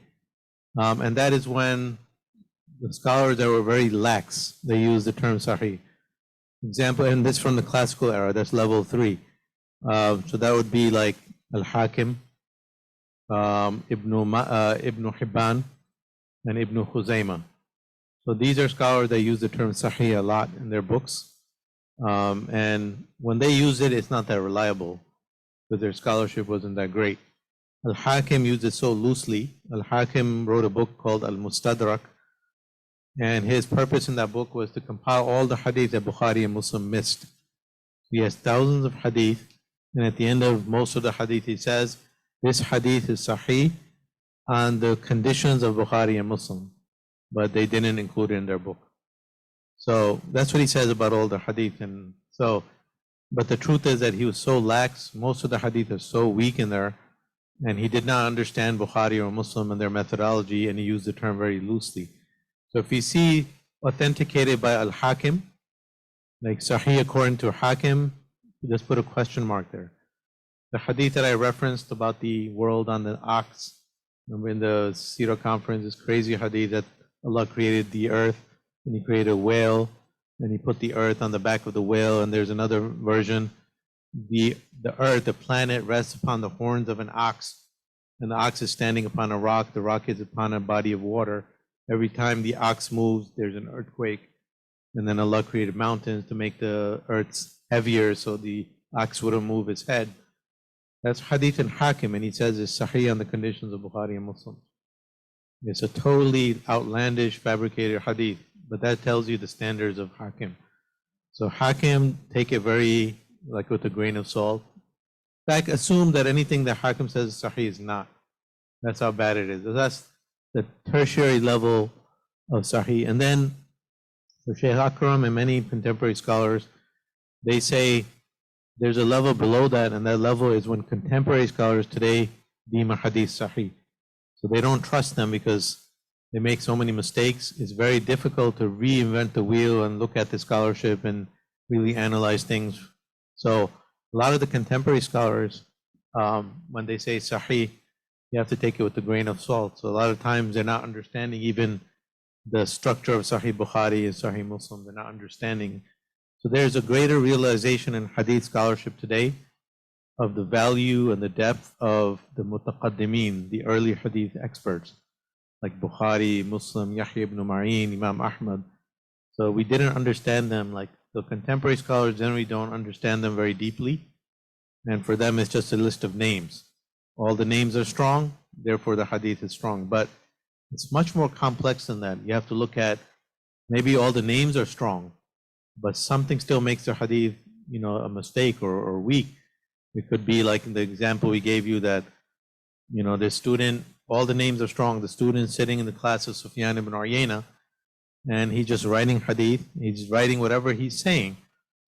and that is when the scholars that were very lax, they use the term Sahih. Example, and this from the classical era, that's level 3. So that would be like Al-Hakim, Ibn Hibban, and Ibn Khuzaymah. So these are scholars that use the term sahih a lot in their books. And when they use it, it's not that reliable because their scholarship wasn't that great. Al-Hakim used it so loosely. Al-Hakim wrote a book called Al-Mustadrak, and his purpose in that book was to compile all the hadith that Bukhari and Muslim missed. He has thousands of hadith, and at the end of most of the hadith, he says, this hadith is sahih on the conditions of Bukhari and Muslim, but they didn't include it in their book. So that's what he says about all the hadith. And so, but the truth is that he was so lax, most of the hadith are so weak in there, and he did not understand Bukhari or Muslim and their methodology, and he used the term very loosely. So if you see authenticated by Al-Hakim, like Sahih according to Hakim, just put a question mark there. The hadith that I referenced about the world on the ox, remember in the Sirah conference, this crazy hadith that Allah created the earth, and He created a whale, and He put the earth on the back of the whale, and there's another version. The earth, the planet rests upon the horns of an ox, and the ox is standing upon a rock, the rock is upon a body of water. Every time the ox moves, there's an earthquake. And then Allah created mountains to make the earth heavier so the ox wouldn't move its head. That's Hadith and Hakim, and he says it's Sahih on the conditions of Bukhari and Muslim. It's a totally outlandish, fabricated Hadith, but that tells you the standards of Hakim. So Hakim, take it very, like with a grain of salt. In fact, assume that anything that Hakim says is Sahih is not. That's how bad it is. That's the tertiary level of Sahih. And then for Shaykh Akram and many contemporary scholars, they say there's a level below that, and that level is when contemporary scholars today deem a hadith sahih. So they don't trust them because they make so many mistakes. It's very difficult to reinvent the wheel and look at the scholarship and really analyze things. So a lot of the contemporary scholars, when they say sahih, you have to take it with a grain of salt. So a lot of times they're not understanding even the structure of Sahih Bukhari and Sahih Muslim. They're not understanding. So there's a greater realization in hadith scholarship today of the value and the depth of the mutaqaddimin, the early hadith experts, like Bukhari, Muslim, Yahya ibn Ma'in, Imam Ahmad. So we didn't understand them. Like the contemporary scholars generally don't understand them very deeply. And for them, it's just a list of names. All the names are strong, therefore the hadith is strong. But it's much more complex than that. You have to look at, maybe all the names are strong, but something still makes the hadith, a mistake or weak. It could be like in the example we gave you that, the student, all the names are strong. The student sitting in the class of Sufyan ibn Uyayna, and he's just writing hadith. He's writing whatever he's saying.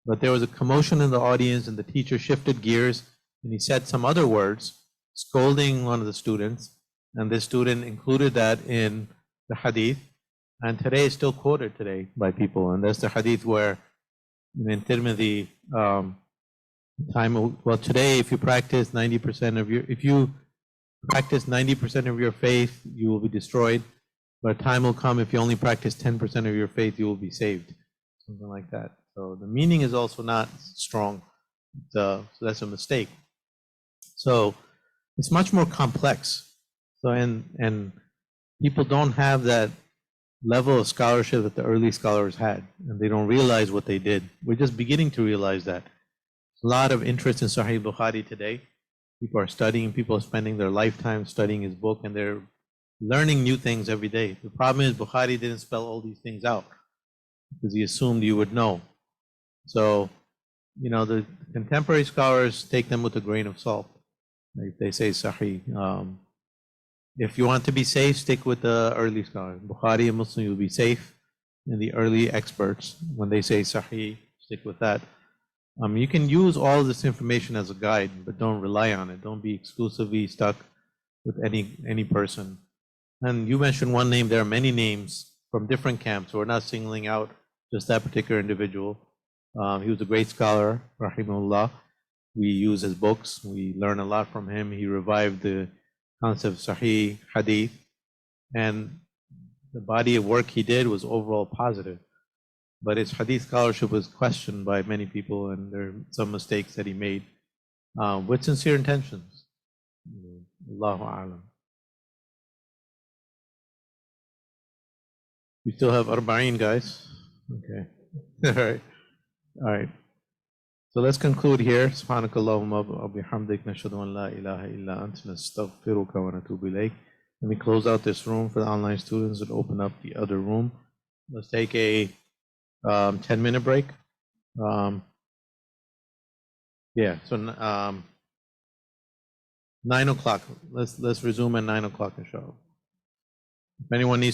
But there was a commotion in the audience, and the teacher shifted gears, and he said some other words, scolding one of the students. And this student included that in the hadith. And today it's still quoted today by people. And that's the hadith where in Tirmidhi, today if you practice 90% of your faith, you will be destroyed. But time will come if you only practice 10% of your faith, you will be saved. Something like that. So the meaning is also not strong. So that's a mistake. So it's much more complex. So and people don't have that level of scholarship that the early scholars had, and they don't realize what they did. We're just beginning to realize that. A lot of interest in Sahih Bukhari today. People are studying, people are spending their lifetime studying his book, and they're learning new things every day. The problem is Bukhari didn't spell all these things out because he assumed you would know. So, the contemporary scholars take them with a grain of salt. Like they say Sahih. If you want to be safe, stick with the early scholars. Bukhari and Muslim, you'll be safe. And the early experts, when they say Sahih, stick with that. You can use all this information as a guide, but don't rely on it. Don't be exclusively stuck with any person. And you mentioned one name. There are many names from different camps. We're not singling out just that particular individual. He was a great scholar, rahimahullah. We use his books. We learn a lot from him. He revived the concept of Sahih Hadith, and the body of work he did was overall positive. But his Hadith scholarship was questioned by many people, and there are some mistakes that he made with sincere intentions. Allahu A'lam. We still have Arba'in, guys. Okay. All right. All right. So let's conclude here. Subhanakallahumma wa bihamdik nashhadu an la ilaha illa anta nastaghfiruka wa natubu ilayk. Let me close out this room for the online students and open up the other room. Let's take a 10-minute break. Yeah, so 9 o'clock. Let's resume at 9 o'clock, inshallah. If anyone needs to